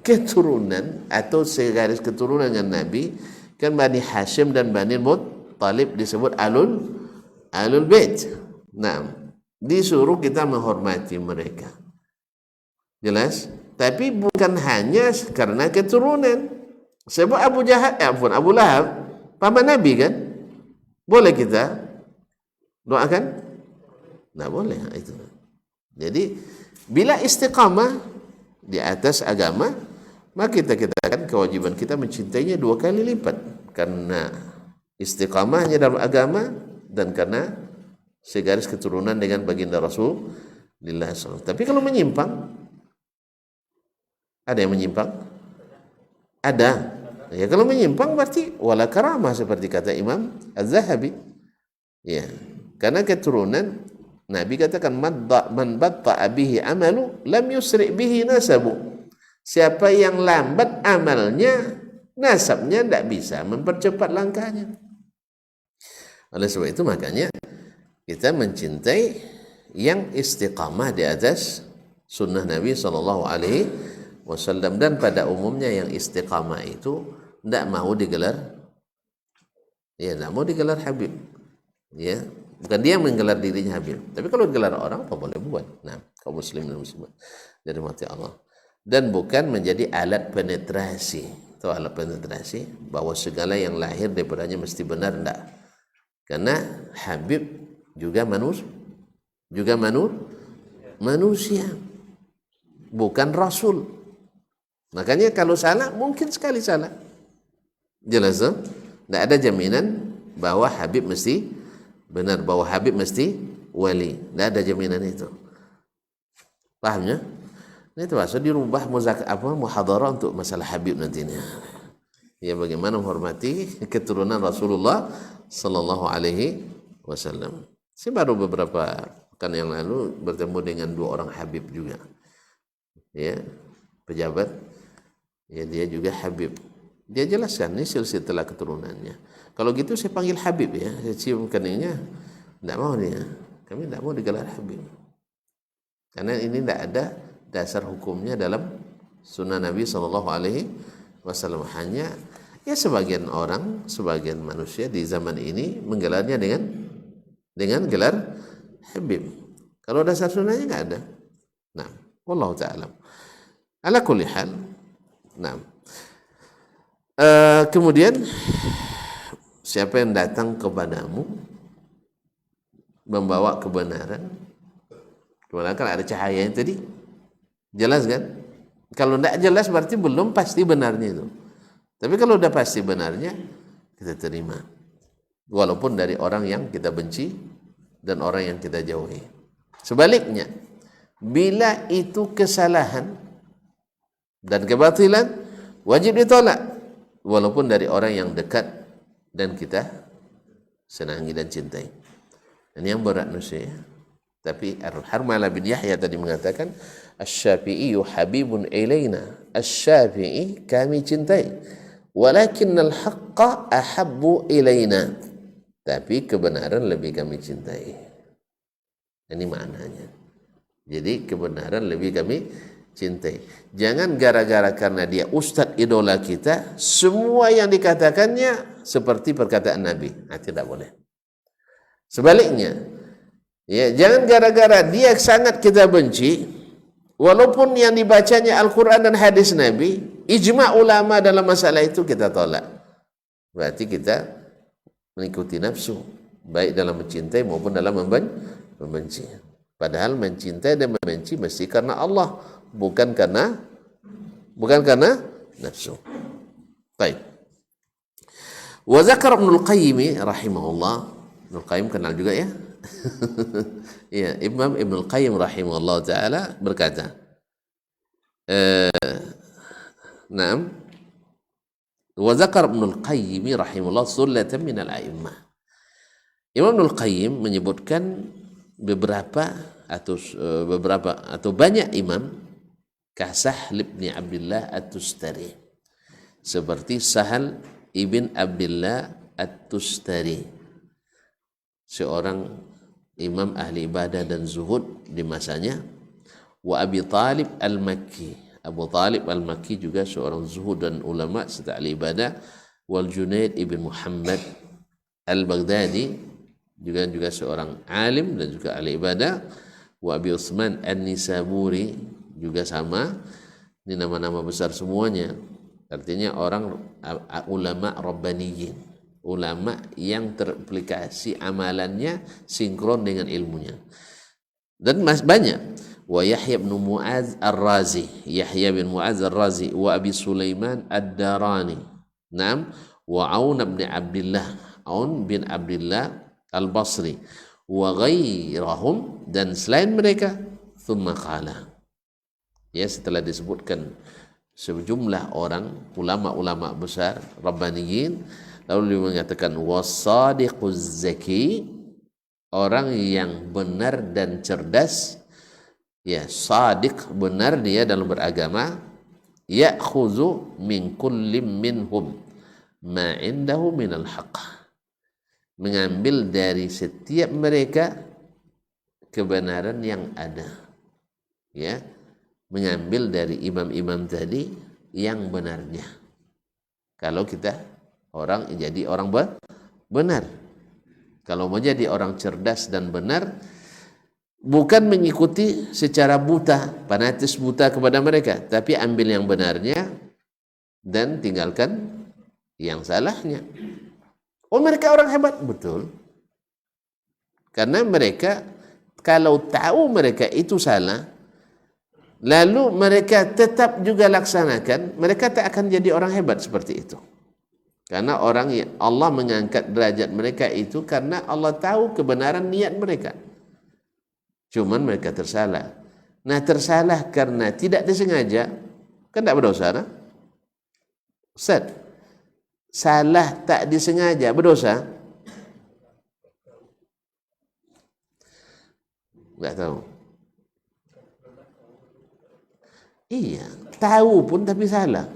Keturunan atau segaris keturunan dengan Nabi kan Bani Hashim dan Bani Muttalib disebut alul bait. Nah, disuruh kita menghormati mereka. Jelas? Tapi bukan hanya karena keturunan. Sebab Abu Lahab paman Nabi kan? Boleh kita doakan? Tidak boleh itu. Jadi bila istiqamah di atas agama, maka kita katakan kewajiban kita mencintainya 2 kali lipat, karena istiqamahnya dalam agama dan karena segaris keturunan dengan baginda Rasulullah SAW. Tapi kalau menyimpang, ada yang menyimpang? Ada. Ya, kalau menyimpang berarti wala karamah seperti kata Imam Az-Zahabi. Ya, karena keturunan Nabi katakan man batta'a bihi amalu lam yusri' bihi nasabu. Siapa yang lambat amalnya, nasabnya tidak bisa mempercepat langkahnya. Oleh sebab itu makanya kita mencintai yang istiqamah di atas sunnah Nabi SAW, dan pada umumnya yang istiqamah itu tidak mau digelar, ya tidak mau digelar Habib, ya bukan dia yang menggelar dirinya Habib, tapi kalau digelar orang apa boleh buat. Nah, kaum muslimin dan muslimat dari mati Allah, dan bukan menjadi alat penetrasi atau alat penetrasi bahwa segala yang lahir daripadanya mesti benar, tidak. Karena Habib juga manusia, bukan Rasul. Makanya kalau salah mungkin sekali salah. Jelas tak? Tidak ada jaminan bahwa Habib mesti benar, bahwa Habib mesti wali. Tidak ada jaminan itu. Pahamnya? Ini termasuk dirubah muhadarah untuk masalah Habib nantinya. Ya, bagaimana menghormati keturunan Rasulullah Sallallahu Alaihi Wasallam. Saya baru beberapa pekan yang lalu bertemu dengan 2 orang Habib juga. Ya, pejabat. Ya, dia juga Habib. Dia jelaskan ini silsilah keturunannya. Kalau gitu saya panggil Habib ya, saya cium keningnya. Tidak mau dia. Kami tidak mau digelar Habib. Karena ini tidak ada dasar hukumnya dalam sunnah Nabi Sallallahu Alaihi Wasallam. Hanya ya sebagian orang, sebagian manusia di zaman ini menggelarnya dengan gelar Habib. Kalau dasar sunnahnya nggak ada. Nah, wallahu ta'ala. Ala kulli hal. Nah. Kemudian siapa yang datang kepadamu membawa kebenaran, kemudian kan ada cahaya yang tadi jelas kan? Kalau tidak jelas berarti belum pasti benarnya itu. Tapi kalau sudah pasti benarnya, kita terima, walaupun dari orang yang kita benci dan orang yang kita jauhi. Sebaliknya, bila itu kesalahan dan kebatilan, wajib ditolak, walaupun dari orang yang dekat dan kita senangi dan cintai. Ini yang berat nusia. Tapi Harmalah bin Yahya tadi mengatakan, Asy-Syafi'i habibun ilaina. Asy-Syafi'i kami cintai. Walakinnal haqqa ahabbu ilaina. Tapi kebenaran lebih kami cintai. Ini maknanya. Jadi kebenaran lebih kami cintai. Jangan gara-gara karena dia ustadz idola kita, semua yang dikatakannya seperti perkataan Nabi. Nah, tidak boleh. Sebaliknya, ya, jangan gara-gara dia sangat kita benci, walaupun yang dibacanya Al-Quran dan hadis Nabi, ijma' ulama dalam masalah itu kita tolak. Berarti kita mengikuti nafsu, baik dalam mencintai maupun dalam membenci. Padahal mencintai dan membenci mesti karena Allah, bukan karena nafsu. Baik. Wa zakar Ibnul Qayyim rahimahullah. Ibnul Qayyim kenal juga ya? Ya, Imam Ibnul Qayyim rahimahullah taala berkata, Naam. Wa zakar Ibnul Qayyim rahimahullah sullatan minal a'immah. Imam Ibnul Qayyim menyebutkan beberapa atau banyak imam Sahl bin Abdullah At-Tustari, seperti Sahal ibn Abdullah At-Tustari, seorang imam ahli ibadah dan zuhud di masanya. Wa Abi Talib al-Makki, Abu Talib al-Makki juga seorang zuhud dan ulama serta ahli ibadah. Wal Junaid ibn Muhammad al-Baghdadi juga seorang alim dan juga ahli ibadah. Wa Abi Utsman an-Nisaburi juga sama. Ini nama-nama besar semuanya. Artinya orang ulama rabbaniyin, ulama yang teraplikasi amalannya sinkron dengan ilmunya. Dan banyak. Wa Yahya bin Mu'adz ar-Razi, Yahya bin Mu'adz ar-Razi, wa Abi Sulaiman ad-Darani. Naam, wa Aun bin Abdullah, Aun bin Abdullah al-Basri, wa ghairahum, dan selain mereka. Thumma qala, ya, setelah disebutkan sejumlah orang ulama-ulama besar rabbaniyin, lalu dia mengatakan wasadiquz zaki, orang yang benar dan cerdas, ya, sadiq, benar dia dalam beragama. Ya'khudhu min kullim minhum ma indahu minal haqq, mengambil dari setiap mereka kebenaran yang ada, ya, mengambil dari imam-imam tadi yang benarnya. Kalau kita orang jadi orang benar, kalau mau jadi orang cerdas dan benar, bukan mengikuti secara buta, fanatis buta kepada mereka, tapi ambil yang benarnya dan tinggalkan yang salahnya. Oh, mereka orang hebat, betul. Karena mereka kalau tahu mereka itu salah, lalu mereka tetap juga laksanakan, mereka tak akan jadi orang hebat seperti itu. Karena orang yang Allah mengangkat derajat mereka itu karena Allah tahu kebenaran niat mereka. Cuman mereka tersalah. Nah, tersalah karena tidak disengaja, kan tak berdosa, nah? Ustaz, salah tak disengaja berdosa? Enggak tahu. Iya, tahu pun tapi salah.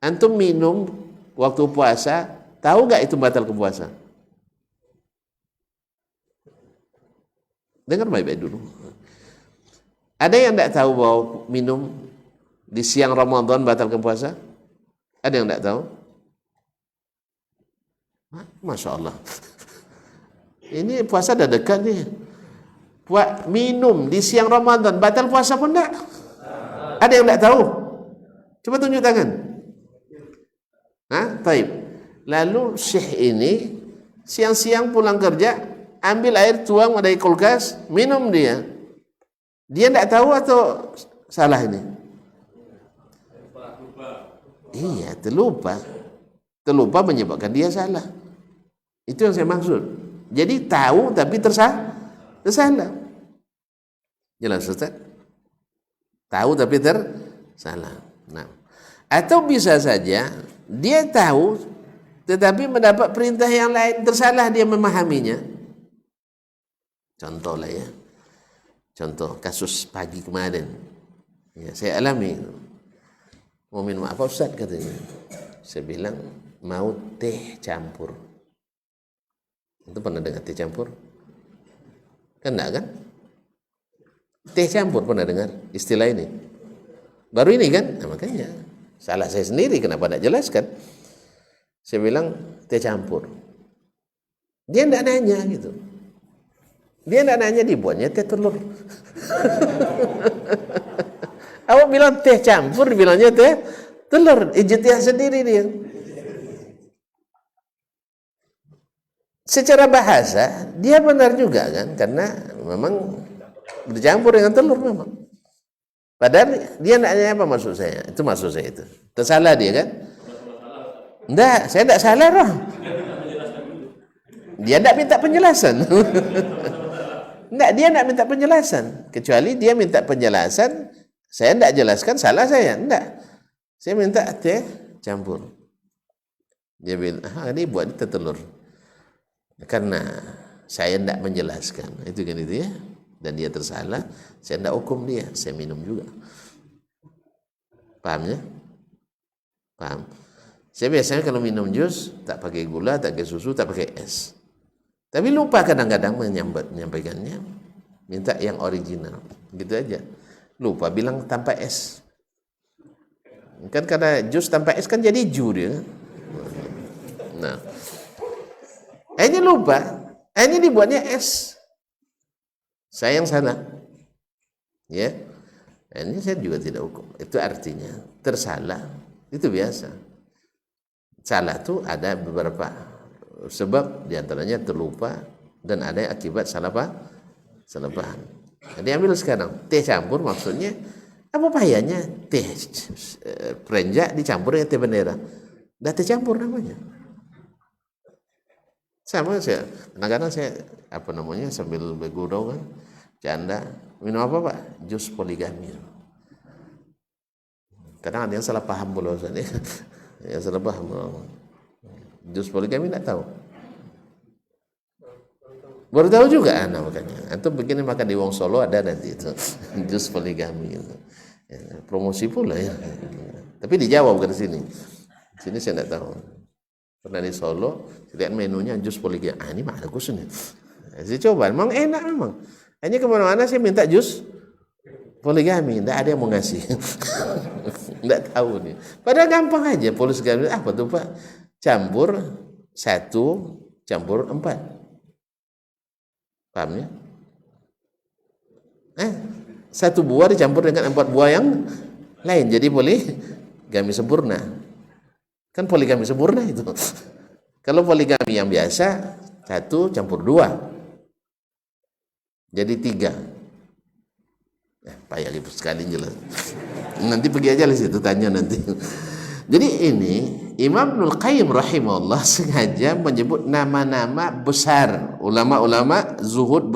Antum minum waktu puasa, tahu enggak itu batal ke puasa? Dengar baik-baik dulu. Ada yang enggak tahu bahwa minum di siang Ramadan batal ke puasa? Ada yang enggak tahu? Masya Allah. Ini puasa dah dekat nih. Minum di siang Ramadan batal puasa pun enggak? Ada yang enggak tahu? Coba tunjuk tangan. Taib. Lalu syekh ini siang-siang pulang kerja, ambil air, tuang dari kulkas, minum dia. Dia enggak tahu atau salah ini? Iya, terlupa. Terlupa menyebabkan dia salah. Itu yang saya maksud. Jadi tahu tapi tersalah. Jelas, Ustaz? Tahu tapi tersalah. Nah, atau bisa saja dia tahu tetapi mendapat perintah yang lain, tersalah dia memahaminya. Contoh lah ya. Contoh kasus pagi kemarin. Ya, saya alami. Mau minum apa Ustaz katanya? Saya bilang mau teh campur. Itu pernah dengar teh campur? Kan enggak kan? Teh campur pernah dengar istilah ini? Baru ini kan? Nah, makanya salah saya sendiri kenapa tidak jelaskan. Saya bilang teh campur. Dia tidak nanya gitu. Dia tidak nanya, dibuatnya teh telur. Awak bilang teh campur, bilangnya teh telur. Ijtihad sendiri dia. Secara bahasa dia benar juga kan, karena memang bercampur dengan telur memang. Padahal dia tidak nanya apa maksud saya. Itu maksud saya itu. Tersalah dia kan? Enggak, saya tidak salah roh. Dia tidak minta penjelasan. Enggak, dia tidak minta penjelasan. Kecuali dia minta penjelasan, saya tidak jelaskan, salah saya. Enggak. Saya minta teh campur. Dia bilang, ini buat teh telur. Karena saya tidak menjelaskan. Itu kan itu ya. Dan dia tersalah, saya tidak hukum dia, saya minum juga. Paham ya? Paham? Saya biasanya kalau minum jus tak pakai gula, tak pakai susu, tak pakai es. Tapi lupa kadang-kadang menyampaikannya, minta yang original, gitu aja. Lupa bilang tanpa es. Kan karena jus tanpa es kan jadi ju dia. Nah, akhirnya lupa, akhirnya dibuatnya es. Saya yang salah, ya. Ini saya juga tidak hukum. Itu artinya tersalah, itu biasa. Salah itu ada beberapa sebab, diantaranya terlupa dan ada yang akibat salah paham. Jadi ambil sekarang teh campur, maksudnya apa payahnya teh perenjak dicampur dengan teh bendera, dah teh campur namanya. Sama saya kadang-kadang saya sambil bergurau kan, canda, minum apa Pak? Jus poligami. Kadang ada yang salah paham pula Ustaz. Ya salah paham. Jus poligami tidak tahu. Baru tahu juga makanya. Antum begini makan di Wong Solo ada nanti itu jus poligami. Ya, promosi pula ya. Tapi dijawab bukan di sini. Sini saya tidak tahu. Pernah di Solo, lihat menunya jus poligami. Ini mana khususnya? Saya coba, memang enak memang. Hanya kemana-mana saya minta jus poligami, tidak ada yang mau ngasih. Tidak tahu nih. Padahal gampang aja poligami. Apa tuh Pak? Campur 1, campur 4. Paham ya? 1 buah dicampur dengan 4 buah yang lain, jadi poligami sempurna. Kan poligami sempurna itu. Kalau poligami yang biasa 1 campur 2 jadi 3. Payah ribut sekali jelas. Nanti pergi aja di situ tanya nanti. Jadi ini Imam Ibnul Qayyim rahimahullah sengaja menyebut nama-nama besar ulama-ulama zuhud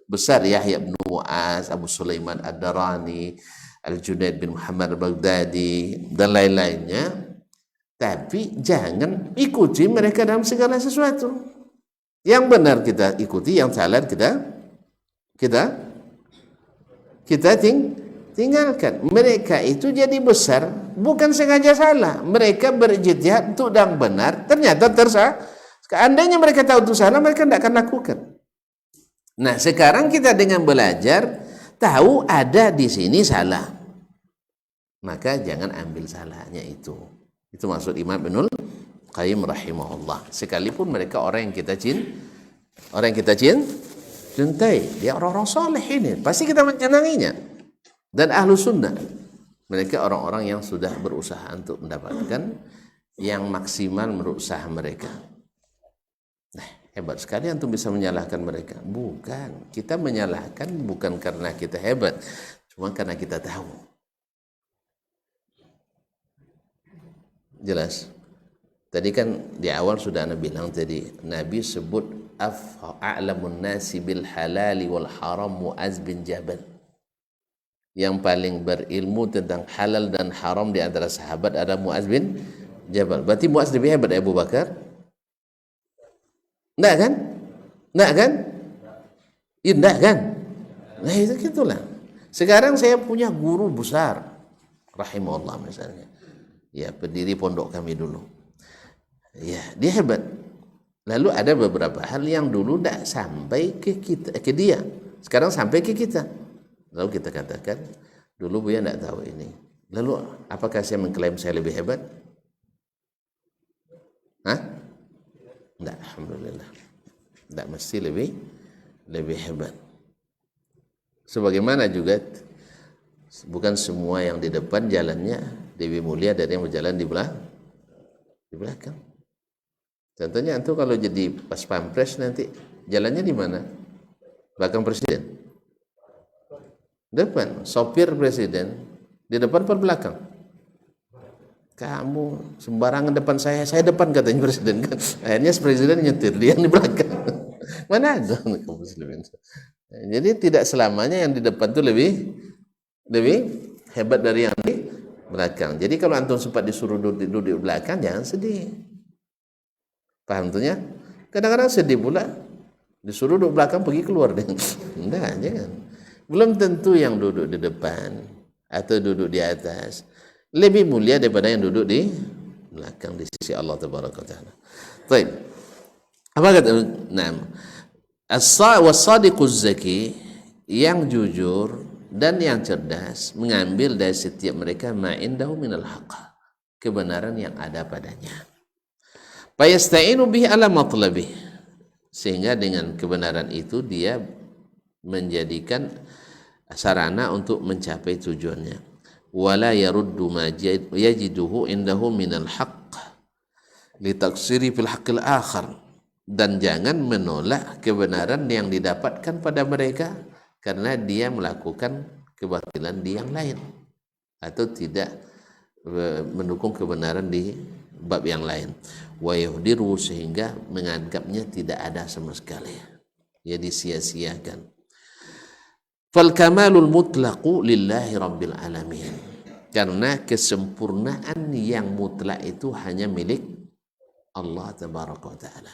besar, Yahya bin Mu'az, Abu Sulaiman Ad-Darani, Al-Junaid bin Muhammad Al-Baghdadi dan lain-lainnya. Tapi jangan ikuti mereka dalam segala sesuatu. Yang benar kita ikuti, yang salah kita tinggalkan. Mereka itu jadi besar bukan sengaja salah. Mereka berijtihad untuk yang benar, ternyata tersalah. Seandainya mereka tahu itu salah, mereka tidak akan lakukan. Nah, sekarang kita dengan belajar tahu ada di sini salah, maka jangan ambil salahnya itu. Itu maksud Imam Ibnul Qayyim rahimahullah. Sekalipun mereka orang yang kita cintai, dia orang-orang saleh ini, pasti kita menyenanginya. Dan ahlu sunnah, mereka orang-orang yang sudah berusaha untuk mendapatkan yang maksimal menurut usaha mereka. Nah, hebat sekali antum bisa menyalahkan mereka. Bukan, kita menyalahkan bukan karena kita hebat, cuma karena kita tahu. Jelas. Tadi kan di awal sudah Anda bilang tadi, Nabi sebut a'lamun nasi bil halali wal haram Mu'az bin Jabal. Yang paling berilmu tentang halal dan haram di antara sahabat ada Mu'az bin Jabal. Berarti Mu'az lebih hebat dari Abu Bakar? Enggak kan? Ya, enggak kan? Nah itu gitulah. Sekarang saya punya guru besar, rahimahullah misalnya. Ya, pendiri pondok kami dulu. Ya, dia hebat. Lalu ada beberapa hal yang dulu tidak sampai ke kita, ke dia. Sekarang sampai ke kita. Lalu kita katakan, dulu Buya tidak tahu ini. Lalu apakah saya mengklaim saya lebih hebat? Tidak, alhamdulillah. Tidak mesti lebih hebat. Sebagaimana juga bukan semua yang di depan jalannya lebih mulia dari yang berjalan di belakang. Contohnya antum kalau jadi pas pampres nanti jalannya di mana? Belakang presiden. Depan, sopir presiden di depan per belakang. Kamu sembarangan depan saya depan katanya presiden kan. Akhirnya presiden nyetir, dia yang di belakang. Mana ada kaum muslimin. Jadi tidak selamanya yang di depan itu lebih hebat dari yang di belakang. Jadi kalau antum sempat disuruh duduk di belakang, jangan sedih. Paham tuhnya? Kadang-kadang sedih pula. Disuruh duduk belakang, pergi keluar deh. Enggak, jangan. Belum tentu yang duduk di depan atau duduk di atas lebih mulia daripada yang duduk di belakang di sisi Allah Tabaraka wa Taala. Baik. Apa kata? Nah, As-sadiquz zaki, yang jujur dan yang cerdas, mengambil dari setiap mereka ma'indahu minal haqq, kebenaran yang ada padanya. Fayasta'inu bihi ala matlabih, sehingga dengan kebenaran itu dia menjadikan sarana untuk mencapai tujuannya. Wala yaruddu ma yajiduhu indahu minal haqq litaksiri fil haqqil akhar, dan jangan menolak kebenaran yang didapatkan pada mereka karena dia melakukan kebatilan di yang lain atau tidak mendukung kebenaran di bab yang lain. Wa yuhdiru, sehingga menganggapnya tidak ada sama sekali, ya disia-siakan. Fal kamalul mutlaqu lillahi rabbil alamin, karena kesempurnaan yang mutlak itu hanya milik Allah tabaraka wa taala.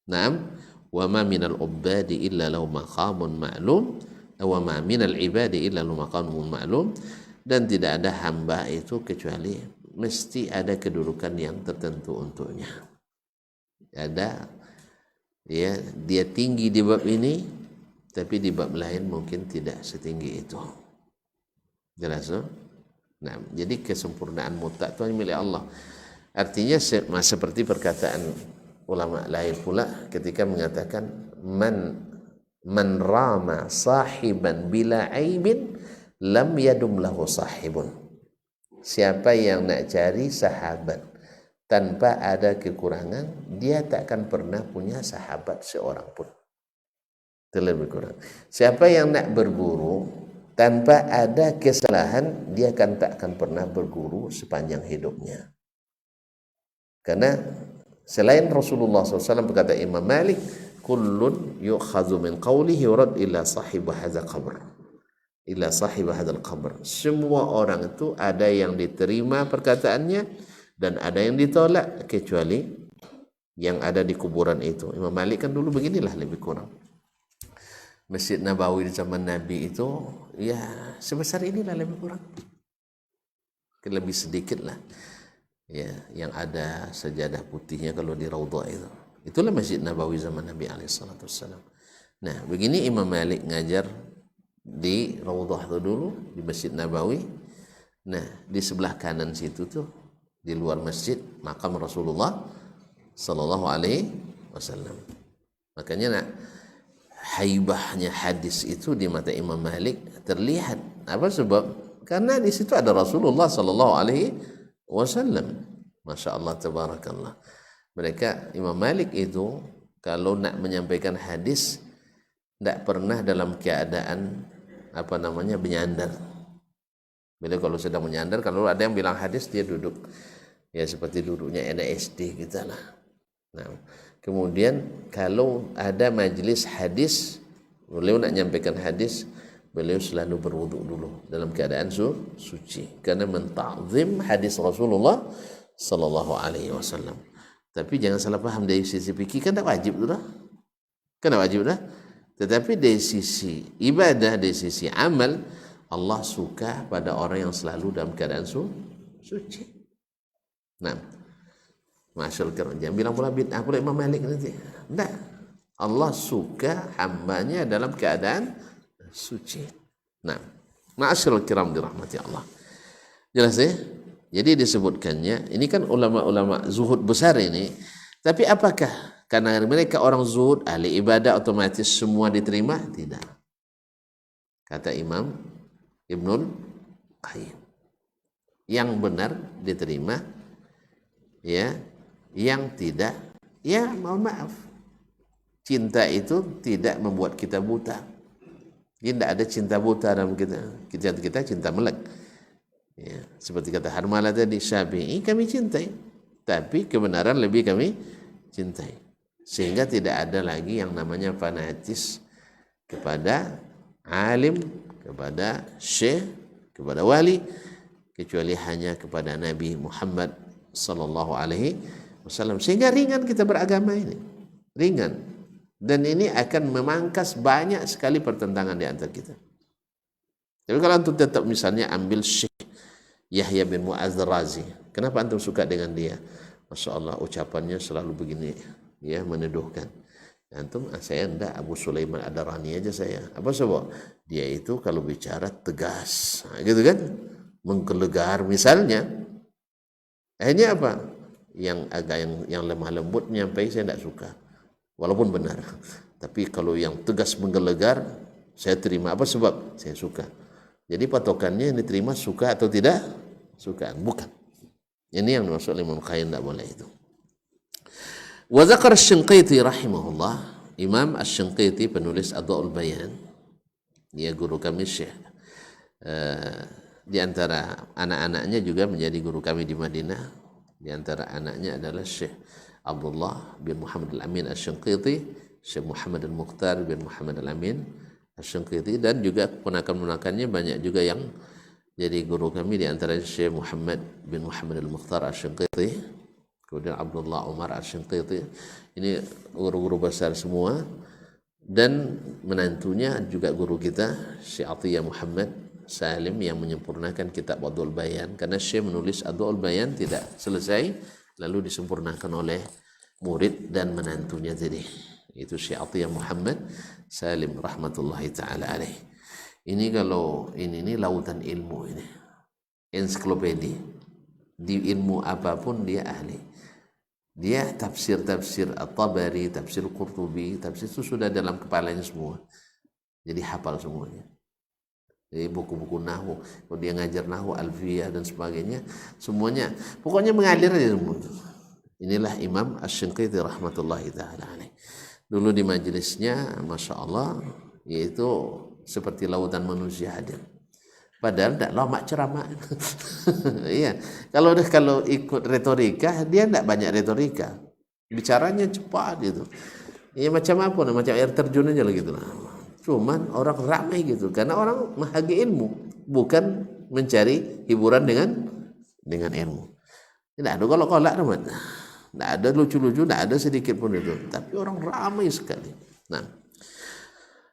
Naam, wa ma minal ubadi illa lahu maqamun ma'lum, wa ma minal ibadi illa lahu maqamun ma'lum, dan tidak ada hamba itu kecuali mesti ada kedudukan yang tertentu untuknya. Ada, ya, dia tinggi di bab ini, tapi di bab lain mungkin tidak setinggi itu. Jelas, no? Nah, jadi kesempurnaan mutlak itu hanya milik Allah. Artinya seperti perkataan ulama lain pula ketika mengatakan man rama sahiban bila aibin lam yadum lahu sahibun. Siapa yang nak cari sahabat tanpa ada kekurangan, dia takkan pernah punya sahabat seorang pun. Terlebih kurang. Siapa yang nak berguru tanpa ada kesalahan, dia takkan pernah berguru sepanjang hidupnya. Karena selain Rasulullah SAW, berkata Imam Malik, kullun yu'khadhu min qawlihi yurad illa sahib hadzal qabr, illa sahib hadzal qabr. Semua orang itu ada yang diterima perkataannya dan ada yang ditolak kecuali yang ada di kuburan itu. Imam Malik kan dulu beginilah lebih kurang. Masjid Nabawi di zaman Nabi itu ya sebesar inilah lebih kurang, lebih sedikit lah, ya, yang ada sajadah putihnya kalau di Raudhah itu. Itulah Masjid Nabawi zaman Nabi alaihissalam. Nah, begini Imam Malik ngajar di Raudhah itu dulu, di Masjid Nabawi. Nah, di sebelah kanan situ tuh, di luar masjid, makam Rasulullah sallallahu alaihi wasallam. Makanya haibahnya hadis itu di mata Imam Malik terlihat. Apa sebab? Karena di situ ada Rasulullah sallallahu alaihi wasallam. Masya Allah, tabarakallah. Mereka Imam Malik itu kalau nak menyampaikan hadis tidak pernah dalam keadaan menyandar. Bila kalau sedang menyandar, kalau ada yang bilang hadis, dia duduk ya seperti duduknya anak SD kita lah. Nah, kemudian kalau ada majelis hadis, beliau nak menyampaikan hadis, beliau selalu berwuduk dulu dalam keadaan suci karena menta'zim hadis Rasulullah sallallahu alaihi wasallam. Tapi jangan salah paham, dari sisi fikih kan tak wajib tu dah. Kan tak wajib dah. Tetapi dari sisi ibadah, dari sisi amal, Allah suka pada orang yang selalu dalam keadaan suci. Nah, masyaallah, jangan bilang pula bid'ah pula Imam Malik nanti. Tidak. Allah suka hambanya dalam keadaan suci. Nah, ma'asyiral kiram dirahmati Allah. Jelas ya? Jadi disebutkannya, ini kan ulama-ulama zuhud besar ini. Tapi apakah karena mereka orang zuhud, ahli ibadah, otomatis semua diterima? Tidak. Kata Imam Ibnul Qayyim, yang benar diterima, ya, yang tidak, ya mohon maaf. Cinta itu tidak membuat kita buta. Tidak ada cinta buta dalam kita. Kita cinta melek. Ya, seperti kata Harmalah tadi, Syafi'i kami cintai, tapi kebenaran lebih kami cintai. Sehingga tidak ada lagi yang namanya fanatis kepada alim, kepada syekh, kepada wali, kecuali hanya kepada Nabi Muhammad sallallahu alaihi wasallam. Sehingga ringan kita beragama ini, ringan, dan ini akan memangkas banyak sekali pertentangan di antara kita. Tapi kalau antum tetap misalnya ambil Syekh Yahya bin Mu'adz Razi, kenapa antum suka dengan dia? Masya Allah, ucapannya selalu begini, ya, meneduhkan. Antum, saya enggak, Abu Sulaiman Ad-Darani aja saya. Apa sebab? Dia itu kalau bicara tegas, nah, gitu kan, menggelegar misalnya. Akhirnya apa? Yang agak yang lemah lembut menyampaikan saya tidak suka, walaupun benar. Tapi kalau yang tegas menggelegar, saya terima. Apa sebab? Saya suka. Jadi patokannya yang diterima suka atau tidak suka, bukan. Ini yang dimaksud Imam Qayyim, tidak boleh itu. Wa dzakar Asy-Shinqiti rahimahullah, Imam Asy-Shinqiti penulis Adwa'ul Bayan, dia guru kami Syekh. Di antara anak-anaknya juga menjadi guru kami di Madinah. Di antara anaknya adalah Syekh Abdullah bin Muhammad Al-Amin Asy-Shinqiti, Syekh Muhammad Al-Mukhtar bin Muhammad Al-Amin Asy-Shinqiti, dan juga ponakan-ponakannya banyak juga yang jadi guru kami, di antara Syekh Muhammad bin Muhammad Al-Mukhtar Asy-Shinqiti, kemudian Abdullah Umar Asy-Shinqiti. Ini guru-guru besar semua, dan menantunya juga guru kita Syekh Atiyah Muhammad Salim yang menyempurnakan kitab Adwa'ul Bayan, karena Syekh menulis Adwa'ul Bayan tidak selesai lalu disempurnakan oleh murid dan menantunya tadi, itu Syekh Atiyah Muhammad Salim rahmatullahi taala alaih. Ini kalau ini lautan ilmu, ini ensiklopedia, di ilmu apapun dia ahli. Dia tafsir-tafsir At-Tabari, tafsir Qurtubi, tafsir itu sudah dalam kepalanya semua, jadi hafal semuanya. Jadi buku-buku nahwu, kalau dia ngajar nahwu, alfiyah dan sebagainya, semuanya pokoknya mengalir aja semua. Inilah Imam Asy-Shinqiti rahmatullahi taala alaih. Dulu di majelisnya, masya Allah, yaitu seperti lautan manusia hadir. Padahal tidak lama ceramah. Iya, kalau ikut retorika, dia tidak banyak retorika, bicaranya cepat gitu. Ya macam apa, macam air terjun aja lah gitu lah. Cuman orang ramai gitu, karena orang menghargai ilmu, bukan mencari hiburan dengan ilmu. Tidak ada kolak-kolak, tidak ada lucu-lucu, tidak ada sedikit pun itu. Tapi orang ramai sekali. Nah,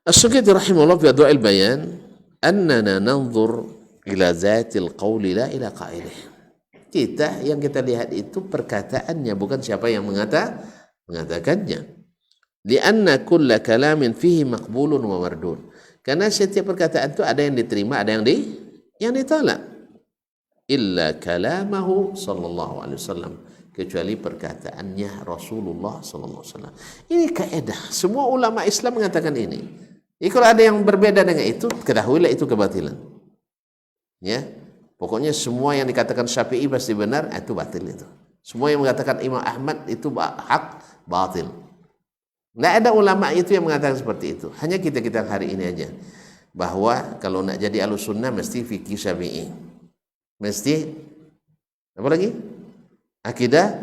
Asy-Shinqiti rahimahullah fi Adwa'il Bayan, annana nanzur ila zatil qawli la ila qailih. Kita yang kita lihat itu perkataannya, bukan siapa yang mengatakannya. Lianna kulla kalamin fihi maqbulun wa mardud. Karena setiap perkataan itu ada yang diterima, ada yang ditolak. Illa kalamahu sallallahu alaihi wasallam, kecuali perkataannya Rasulullah sallallahu alaihi wasallam. Ini kaidah, semua ulama Islam mengatakan ini. Jadi kalau ada yang berbeda dengan itu, ketahuilah itu kebatilan. Ya, pokoknya semua yang dikatakan Syafi'i pasti benar, itu batil itu. Semua yang mengatakan Imam Ahmad itu hak, batil. Tidak ada ulama itu yang mengatakan seperti itu. Hanya kita hari ini aja, bahwa kalau nak jadi Ahlussunnah mesti fikih Syafi'i, mesti apa lagi? Akidah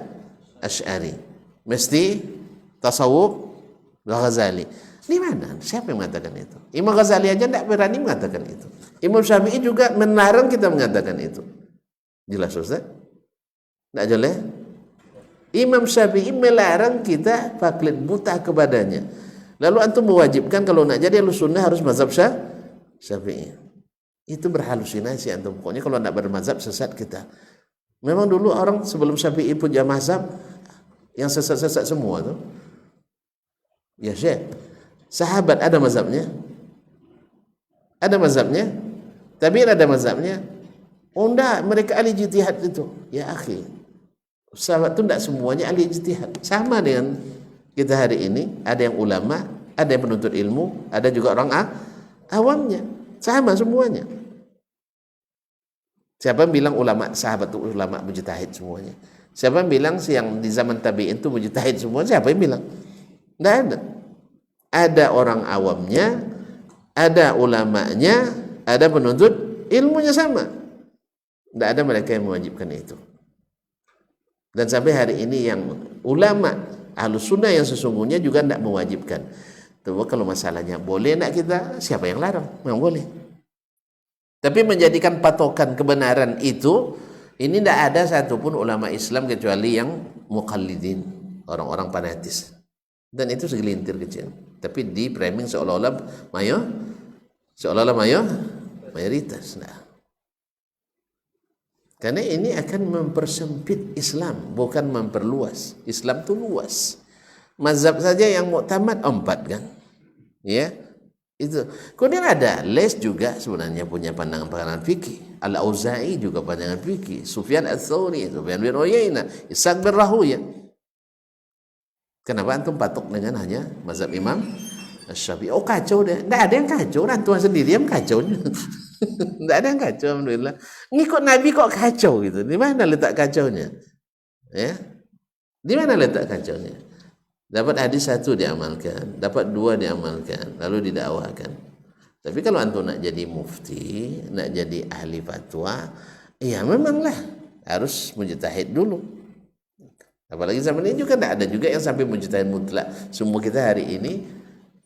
Asy'ari, mesti tasawuf Ghazali. Di mana? Siapa yang mengatakan itu? Imam Ghazali aja tidak berani mengatakan itu. Imam Syafi'i juga melarang kita mengatakan itu. Jelas Ustaz? Tidak jelas? Imam Syafi'i melarang kita taklid buta kepadanya. Lalu antum mewajibkan kalau nak jadi Ahlussunnah harus mazhab Syafi'i. Itu berhalusinasi antum. Pokoknya kalau tidak bermazhab sesat kita. Memang dulu orang sebelum Syafi'i punya mazhab yang sesat-sesat semua tuh. Ya Syekh, sahabat ada mazhabnya? Ada mazhabnya? Tabi'in ada mazhabnya? Oh enggak, mereka ahli ijtihad itu. Ya akhi, sahabat itu enggak semuanya ahli ijtihad. Sama dengan kita hari ini, ada yang ulama, ada yang penuntut ilmu, ada juga orang awamnya. Sama semuanya. Siapa yang bilang ulama, sahabat itu ulama mujtahid semuanya? Siapa yang bilang yang di zaman tabi'in itu mujtahid semua? Siapa yang bilang? Enggak ada. Ada orang awamnya, ada ulamanya, ada penuntut ilmunya sama. Tidak ada mereka yang mewajibkan itu. Dan sampai hari ini yang ulama Ahlussunnah yang sesungguhnya juga tidak mewajibkan. Tuh kalau masalahnya boleh nak kita, siapa yang larang? Memang boleh. Tapi menjadikan patokan kebenaran itu, ini tidak ada satupun ulama Islam kecuali yang muqallidin, orang-orang fanatis. Dan itu segelintir kecil, tapi di framing seolah-olah mayoritas. Nah, karena ini akan mempersempit Islam, bukan memperluas. Islam itu luas, mazhab saja yang muktamad 4 kan, ya itu. Kemudian ada Les juga sebenarnya punya pandangan fikih. Al-Auza'i juga pandangan fikih. Sufyan Ats-Tsauri, Sufyan bin Uyainah, Ishaq bin Rahuyah. Kenapa antum patok dengan hanya mazhab Imam Syafi'i? Oh kacau deh. Tidak ada yang kacau, antum sendiri yang kacau. Tidak ada yang kacau, alhamdulillah. Ngikut Nabi kok kacau gitu. Di mana letak kacaunya? Ya, di mana letak kacaunya? Dapat hadis 1 diamalkan, dapat 2 diamalkan, lalu didakwakan. Tapi kalau antum nak jadi mufti, nak jadi ahli fatwa, ya memanglah harus mujtahid dulu. Apalagi zaman ini juga tidak ada juga yang sampai mujtahid mutlak. Semua kita hari ini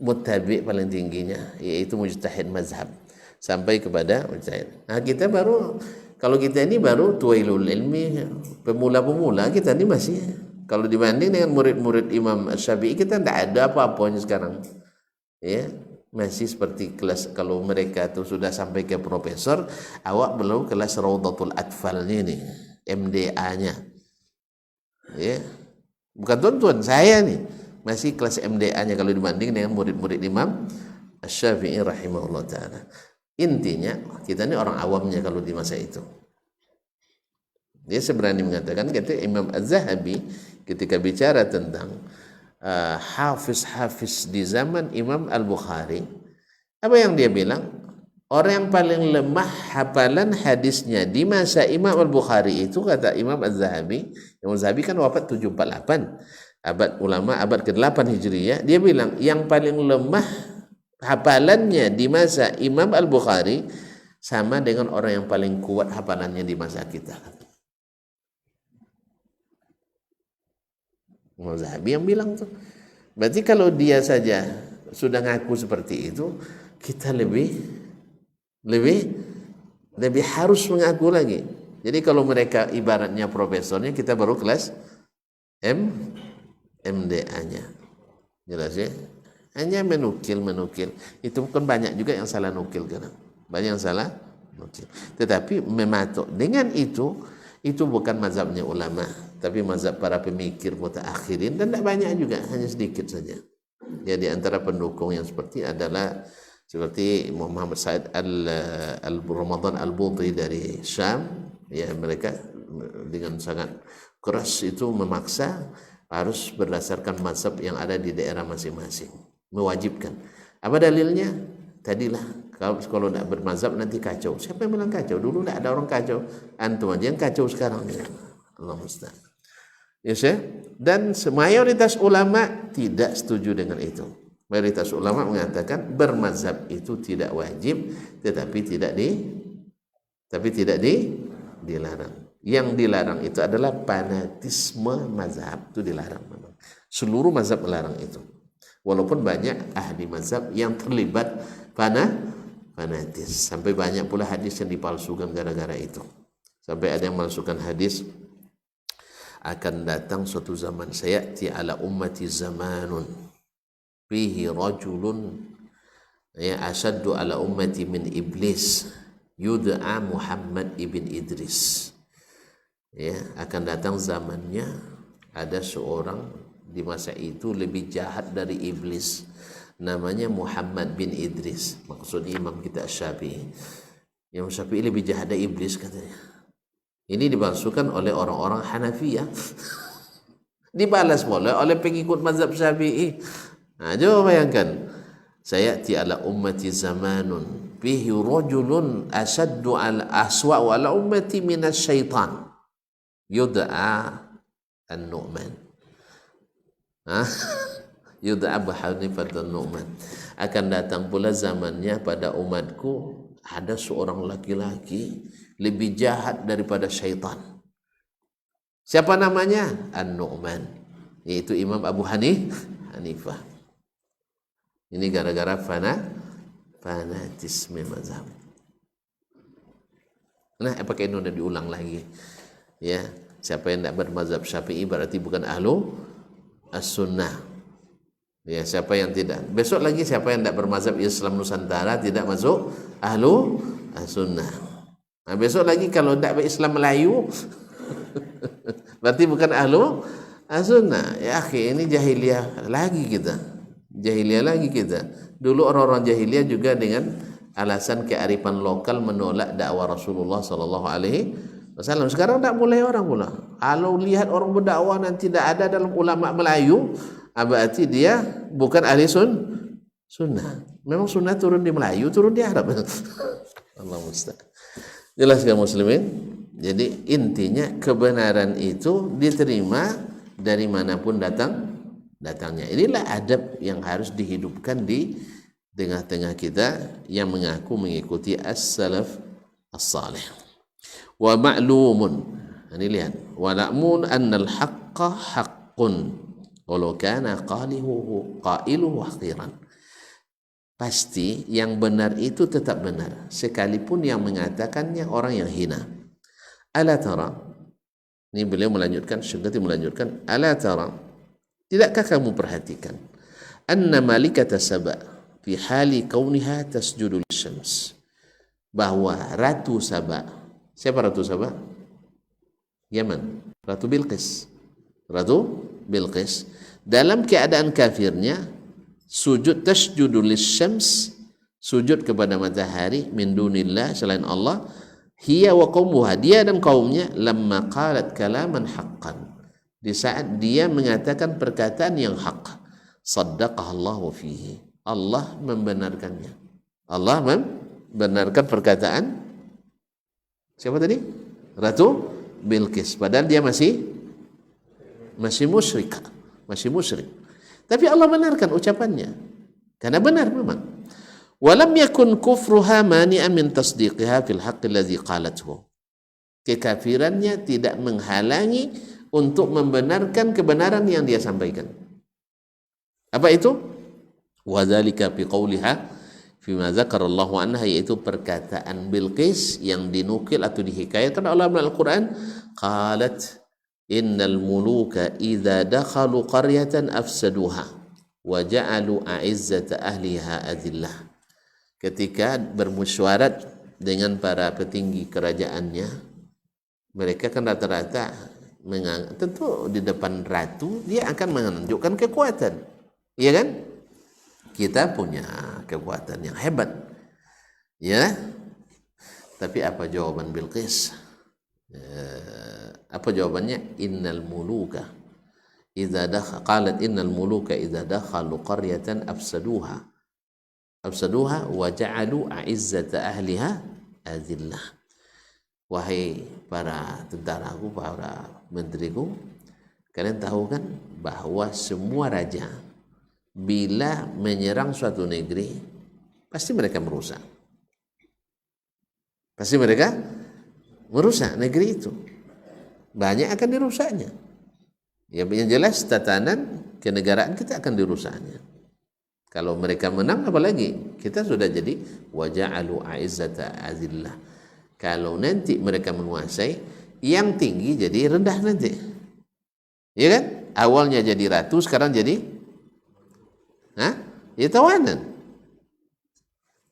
muttabi paling tingginya, yaitu mujtahid mazhab, sampai kepada mujtahid. Nah kita baru, kalau kita ini baru tuwailul ilmi, pemula-pemula, kita ini masih, kalau dibanding dengan murid-murid Imam Syafi'i, kita tidak ada apa-apanya sekarang, ya masih seperti kelas. Kalau mereka tuh sudah sampai ke profesor, awak belum kelas Rawdatul Atfalnya nih, MDA-nya, ya bukan tuan-tuan, saya nih masih kelas MDA-nya kalau dibanding dengan murid-murid Imam Syafi'i rahimahullah ta'ala. Intinya kita ini orang awamnya kalau di masa itu. Dia seberani mengatakan, kata Imam Az-Zahabi ketika bicara tentang hafiz-hafiz di zaman Imam Al-Bukhari, apa yang dia bilang? Orang yang paling lemah hafalan hadisnya di masa Imam Al-Bukhari itu, kata Imam Az-Zahabi, Imam Az-Zahabi kan wafat 748, abad ulama abad ke-8 Hijriyah, dia bilang yang paling lemah hafalannya di masa Imam Al-Bukhari sama dengan orang yang paling kuat hafalannya di masa kita. Imam Zahabi yang bilang tuh. Berarti kalau dia saja sudah ngaku seperti itu, kita lebih harus mengaku lagi. Jadi kalau mereka ibaratnya profesornya, kita baru kelas MDA-nya. Jelas ya? Hanya menukil. Itu kan banyak juga yang salah nukil kan. Banyak yang salah nukil. Tetapi mematok dengan itu bukan mazhabnya ulama, tapi mazhab para pemikir mutaakhirin, dan tidak banyak juga, hanya sedikit saja. Ya, di antara pendukung yang seperti adalah seperti Muhammad Said Al-Ramadan Al-Buti dari Syam. Ya, mereka dengan sangat keras itu memaksa harus berdasarkan mazhab yang ada di daerah masing-masing, mewajibkan. Apa dalilnya? Tadilah, kalau tidak bermazhab nanti kacau. Siapa yang bilang kacau? Dulu tidak ada orang kacau, antum aja yang kacau sekarang. Allah musta'an. Yes, ya? Dan mayoritas ulama tidak setuju dengan itu. Mayoritas ulama mengatakan bermazhab itu tidak wajib, tetapi tidak dilarang. Yang dilarang itu adalah fanatisme mazhab, itu dilarang memang. Seluruh mazhab melarang itu. Walaupun banyak ahli mazhab yang terlibat fanatis, sampai banyak pula hadis yang dipalsukan gara-gara itu. Sampai ada yang memalsukan hadis, akan datang suatu zaman, sayati ala ummati zamanun fihi rajulun ya asyaddu ala ummati min iblis yud'a Muhammad ibn Idris. Ya, akan datang zamannya ada seorang di masa itu lebih jahat dari iblis, namanya Muhammad bin Idris. Maksudnya imam kita Syafi'i. Imam Syafi'i lebih jahat dari iblis katanya. Ini dipalsukan oleh orang-orang Hanafiyah. Dibalas pula oleh pengikut mazhab Syafi'i. Nah, coba bayangkan. Sayati ala ummati zamanun fihi rajulun asaddu ala aswa'u ala ummati minas syaitan yud'a an-Nu'man. Yud'a Abu Hanifah an-Nu'man. Akan datang pula zamannya pada umatku ada seorang laki-laki lebih jahat daripada syaitan. Siapa namanya? An-Nu'man, yaitu Imam Abu Hanifah. Ini gara-gara fanatisme mazhab. Nah, apakah ini sudah diulang lagi? Ya, siapa yang tidak bermazhab Syafi'i berarti bukan ahlu as-sunnah. Ya, siapa yang tidak. Besok lagi siapa yang tidak bermazhab Islam Nusantara tidak masuk ahlu as-sunnah. Nah, besok lagi kalau tidak berislam Melayu berarti bukan ahlu Sunnah. Ya akhi, ini jahiliyah lagi kita. Jahiliyah lagi kita. Dulu orang-orang jahiliyah juga dengan alasan kearifan lokal menolak dakwah Rasulullah sallallahu alaihi wasallam. Sekarang tak mulai orang pula. Kalau lihat orang berdakwah dan tidak ada dalam ulama Melayu, berarti dia bukan ahli sunnah. Memang sunnah turun di Melayu, turun di Arab. Allah musta'an. Jelas kaum muslimin? Jadi intinya kebenaran itu diterima dari manapun datangnya. Inilah adab yang harus dihidupkan di tengah-tengah kita yang mengaku mengikuti as-salaf as-salih. Wa ma'lumun, ini lihat, wa la'mun annal haqqa haqqun walau kana qailuhu haqiran. Pasti yang benar itu tetap benar sekalipun yang mengatakannya orang yang hina. Ala tara, ini beliau melanjutkan, Syekh melanjutkan, ala tara, tidakkah kamu perhatikan anna malikata Saba fi hali kauniha tasjudu lisyams, bahwa Ratu Saba, siapa Ratu Saba? Yaman, Ratu Bilqis. Ratu Bilqis dalam keadaan kafirnya sujud, tasjudu lisyams, sujud kepada matahari, min dunillah, selain Allah, hiya wa qaumuha, dia dan kaumnya, lamma qalat kalaman haqqan, di saat dia mengatakan perkataan yang hak, saddaqah Allahu fihi, Allah membenarkannya. Allah membenarkan perkataan siapa tadi? Ratu Bilqis, padahal dia masih musyrik. Tapi Allah benarkan ucapannya karena benar memang. Walam yakun kufruha mani'an min tasdiqiha fil haqqi alladhi qalathu. Kekafirannya tidak menghalangi untuk membenarkan kebenaran yang dia sampaikan. Apa itu? Wa dzalika fi qawliha fima dzakarallahu anha, yaitu perkataan Bilqis yang dinukil atau dihikayatkan oleh Al-Qur'an, qalat innal muluka idza dakhalu qaryatan afsaduha wa ja'alu a'izzata ahliha adillah. Ketika bermusyawarat dengan para petinggi kerajaannya, mereka kan rata-rata tentu di depan ratu dia akan menunjukkan kekuatan, iya kan? Kita punya kekuatan yang hebat, ya. Tapi apa jawaban Bilqis? Apa jawabannya? Innal muluka idza qalat innal muluka idza dakhalu qaryatan afsaduha wa ja'alu a'izzata ahliha azillah. Wahai para tentaraku, para menteriku, kalian tahu kan bahwa semua raja bila menyerang suatu negeri pasti mereka merusak. Pasti mereka merusak negeri itu. Banyak akan dirusaknya. Ya, yang jelas tatanan kenegaraan kita akan dirusaknya. Kalau mereka menang, apalagi kita sudah jadi waja'alu a'izzata azillah. Kalau nanti mereka menguasai, yang tinggi jadi rendah nanti. Ya kan? Awalnya jadi ratu, sekarang jadi ya tawanan.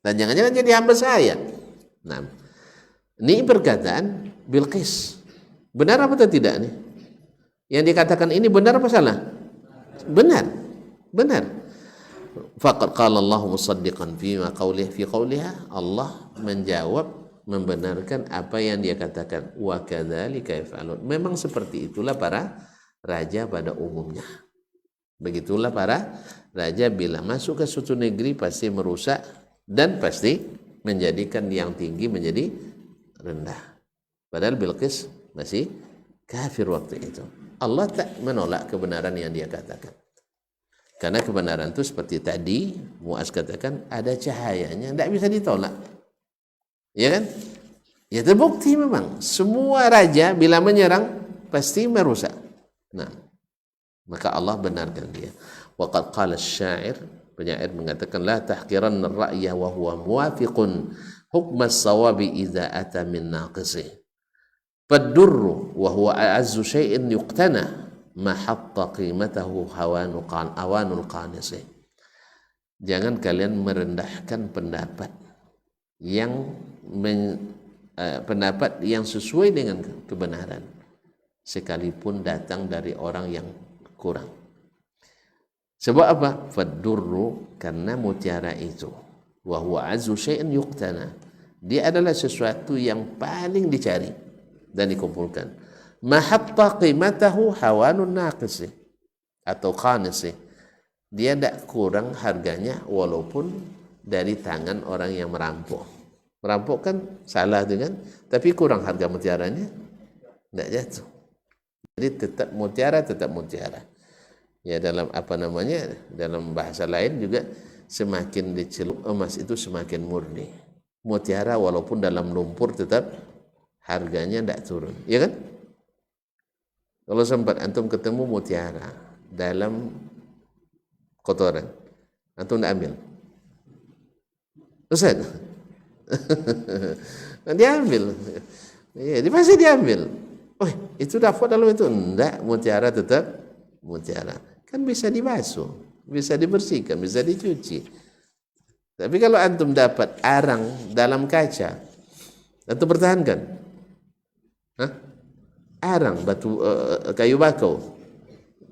Dan jangan-jangan jadi hamba saya. Nah, ini perkataan Bilqis. Benar apa tidak nih? Yang dikatakan ini benar apa salah? Benar. Faqad qala Allah musaddiqan fi qawliha, Allah menjawab, membenarkan apa yang dia katakan. Wa kadzalika yaf'alun. Memang seperti itulah para raja pada umumnya. Begitulah para raja bila masuk ke suatu negeri pasti merusak dan pasti menjadikan yang tinggi menjadi rendah. Padahal Bilqis masih kafir waktu itu. Allah tak menolak kebenaran yang dia katakan. Karena kebenaran itu seperti tadi Muaz katakan, ada cahayanya, tidak bisa ditolak. Ya kan? Ya terbukti memang semua raja bila menyerang pasti merusak. Nah, maka Allah benarkan dia. Waqad qala asy-syair, penyair mengatakan, la tahqiranna ar-ra'ya wa huwa muwafiqun hukma as-sawabi idza ata min naqisih. Fad-durru wa huwa a'azzu syai'in yuqtana ma hatta qimatahu awanul qanisih. Jangan kalian merendahkan pendapat yang pendapat yang sesuai dengan kebenaran sekalipun datang dari orang yang kurang. Sebab apa? Fadurru, karena mutiara itu, wa huwa azu syai'in yuqtana, dia adalah sesuatu yang paling dicari dan dikumpulkan. Mahatta qimatahu hawanun naqisi atau khanisi, dia tidak kurang harganya walaupun dari tangan orang yang merampok. Merampok kan salah dengan, tapi kurang harga mutiaranya, tidak jatuh. Jadi tetap mutiara. Ya, dalam apa namanya, dalam bahasa lain juga, semakin dicelup emas itu semakin murni. Mutiara walaupun dalam lumpur tetap harganya tidak turun, ya kan? Kalau sempat antum ketemu mutiara dalam kotoran, antum tidak ambil, Ustaz? Diambil, ya, pasti diambil. Oh, itu dapat dalam itu, enggak, mutiara tetap mutiara. Kan bisa dibasuh, bisa dibersihkan, bisa dicuci. Tapi kalau antum dapat arang dalam kaca, antum pertahankan? Hah? Arang, batu, kayu bakau,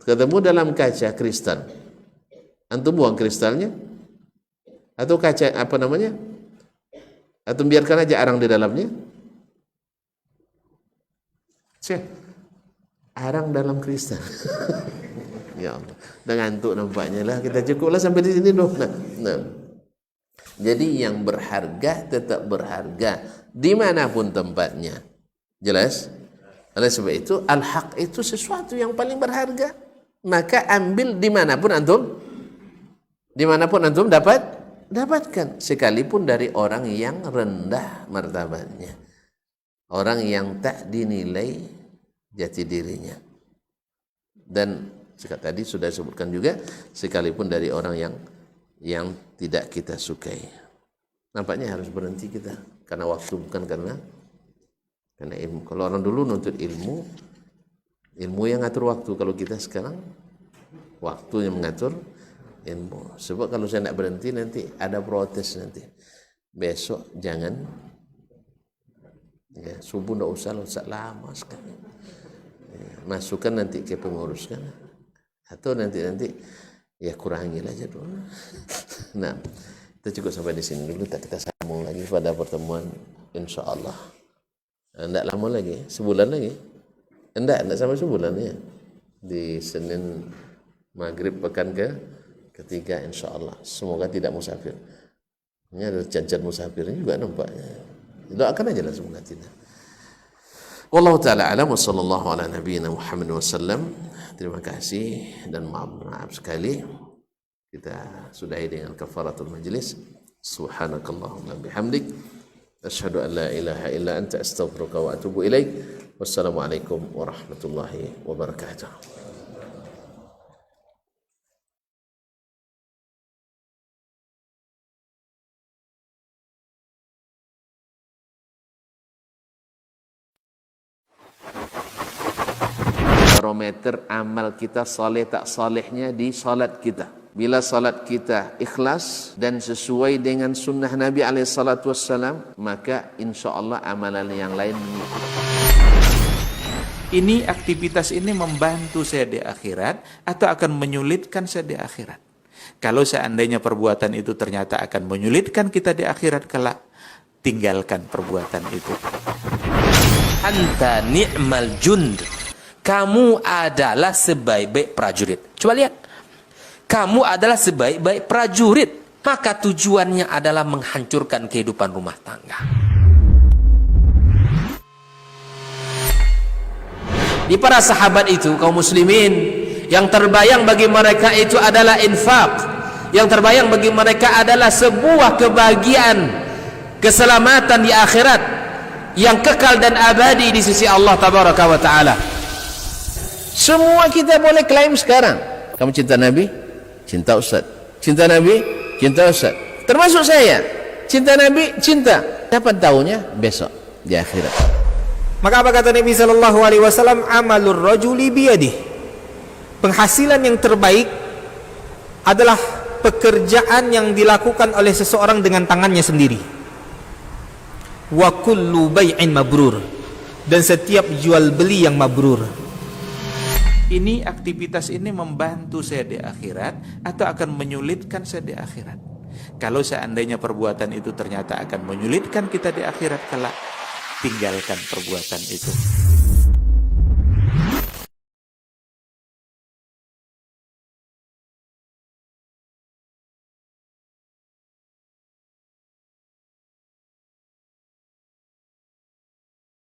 ketemu dalam kaca kristal, antum buang kristalnya? Atau kaca, apa namanya, antum biarkan aja arang di dalamnya? Arang dalam kristal. Ya Allah, udah ngantuk nampaknya lah, kita cukuplah sampai di sini dong. Nah. Jadi yang berharga tetap berharga dimanapun tempatnya. Jelas? Oleh sebab itu al-haq itu sesuatu yang paling berharga. Maka ambil dimanapun antum dapatkan, sekalipun dari orang yang rendah martabatnya, orang yang tak dinilai jati dirinya. Dan tadi sudah sebutkan juga, sekalipun dari orang yang tidak kita sukai. Nampaknya harus berhenti kita karena waktu, bukan karena ilmu. Kalau orang dulu nuntut ilmu yang ngatur waktu. Kalau kita sekarang waktu yang mengatur ilmu. Sebab kalau saya tidak berhenti nanti ada protes nanti. Besok jangan, ya, subuh tidak usah lama sekali. Ya, masukkan nanti ke pengurus kan. Atau nanti ya kurangin aja dulu. Nah, kita cukup sampai di sini dulu. Kita sambung lagi pada pertemuan insyaallah. Tidak lama lagi, sebulan lagi. Tidak sampai sebulan ya. Di Senin maghrib pekan ketiga insyaallah. Semoga tidak musafir. Ini ada cacat musafirnya juga nampaknya. Doakan aja lah semoga tidak. Wallahu ta'ala alam wa sallallahu ala nabiyyina Muhammad wa sallam. Terima kasih dan maaf sekali. Kita sudahi dengan kafaratul majlis. Subhanakallahumma bihamdik, asyhadu an la ilaha illa anta, astaghfiruka wa atubu ilaik. Wassalamualaikum warahmatullahi wabarakatuh. Barometer amal kita saleh tak salehnya di salat kita. Bila salat kita ikhlas dan sesuai dengan sunnah Nabi SAW, maka insya Allah amalan yang lain mengikuti. Ini aktivitas ini membantu saya di akhirat atau akan menyulitkan saya di akhirat. Kalau seandainya perbuatan itu ternyata akan menyulitkan kita di akhirat kelak, tinggalkan perbuatan itu. Anta ni'mal jund. Kamu adalah sebaik-baik prajurit. Coba lihat. Kamu adalah sebaik-baik prajurit. Maka tujuannya adalah menghancurkan kehidupan rumah tangga. Di para sahabat itu, kaum muslimin, yang terbayang bagi mereka itu adalah infak. Yang terbayang bagi mereka adalah sebuah kebahagiaan, keselamatan di akhirat yang kekal dan abadi di sisi Allah Tabaraka wa Ta'ala. Semua kita boleh klaim sekarang. Kamu cinta Nabi? Cinta Ustaz. Cinta Nabi? Cinta Ustaz. Termasuk saya. Cinta Nabi? Cinta. Dapat tahunya besok di akhirat. Maka apa kata Nabi SAW? Amalur rajuli biyadih. Penghasilan yang terbaik adalah pekerjaan yang dilakukan oleh seseorang dengan tangannya sendiri. Wa kullu bai'in mabrur. Dan setiap jual beli yang mabrur. ini aktivitas ini membantu saya di akhirat atau akan menyulitkan saya di akhirat. Kalau seandainya perbuatan itu ternyata akan menyulitkan kita di akhirat kelak, tinggalkan perbuatan itu.